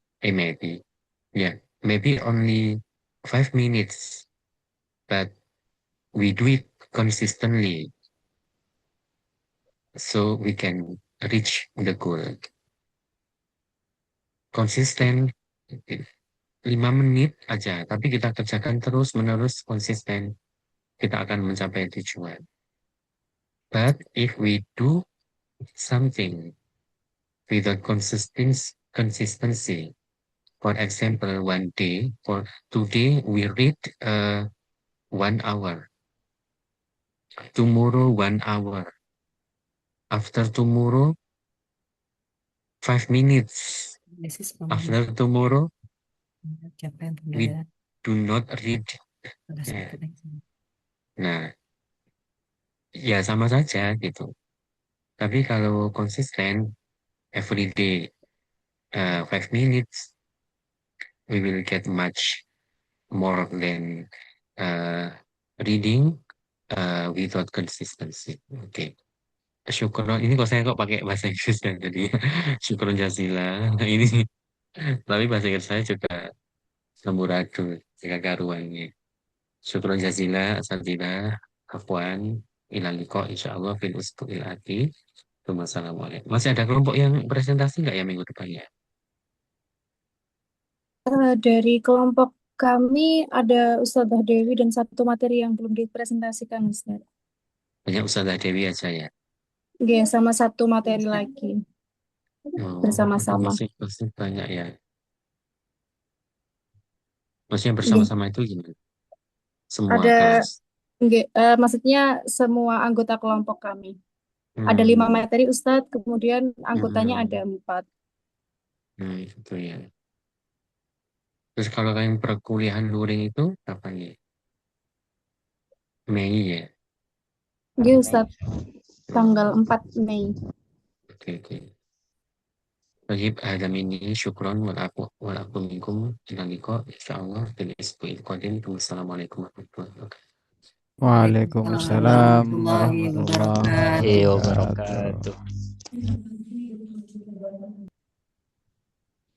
yeah, maybe only 5 minutes, but we do it consistently, so we can reach the goal. Konsisten 5 menit aja, tapi kita kerjakan terus menerus konsisten, kita akan mencapai tujuan. But if we do something without consistency, for example, one day, for today we read 1 hour, tomorrow 1 hour, After tomorrow, 5 minutes. Analisis After tomorrow, capaian we pembelajaran do not read. pada Ya. suatu eksamen. Nah, ya sama saja gitu. Tapi kalau konsisten, every day 5 minutes, we will get much more than reading without consistency. Oke. Syukron, ini kok saya kok pakai bahasa Inggris dan tadi. Syukron jazila. Nah, ini tapi bahasa Inggris saya juga semburadul jika karuannya. Syukron jazila, asatidza, afwan, ilaliko, insyaallah fil usbu'il ati. Wassalamualaikum. Masih ada kelompok yang presentasi nggak ya minggu depan ya? Dari kelompok kami ada Ustadzah Dewi dan satu materi yang belum dipresentasikan, Ustaz. Hanya Ustazah Dewi aja ya. Oke, sama satu materi lagi Oh, bersama-sama. masih banyak ya. Maksudnya Oke. bersama-sama itu gimana? Semua Ada, kelas. oke, maksudnya semua anggota kelompok kami. Ada 5 materi Ustadz, kemudian anggotanya ada 4. Itu ya. Terus kalau kalian perkuliahan luring itu kapan ya? Mei ya? Oke Ustadz, tanggal 4 Mei. Oke. Wajib ada ini syukron wal aku minkum ilaliko insyaallah fil isbu'il qadim. Wassalamualaikum warahmatullahi wabarakatuh. Waalaikumsalam warahmatullahi wabarakatuh. wabarakatuh. wabarakatuh.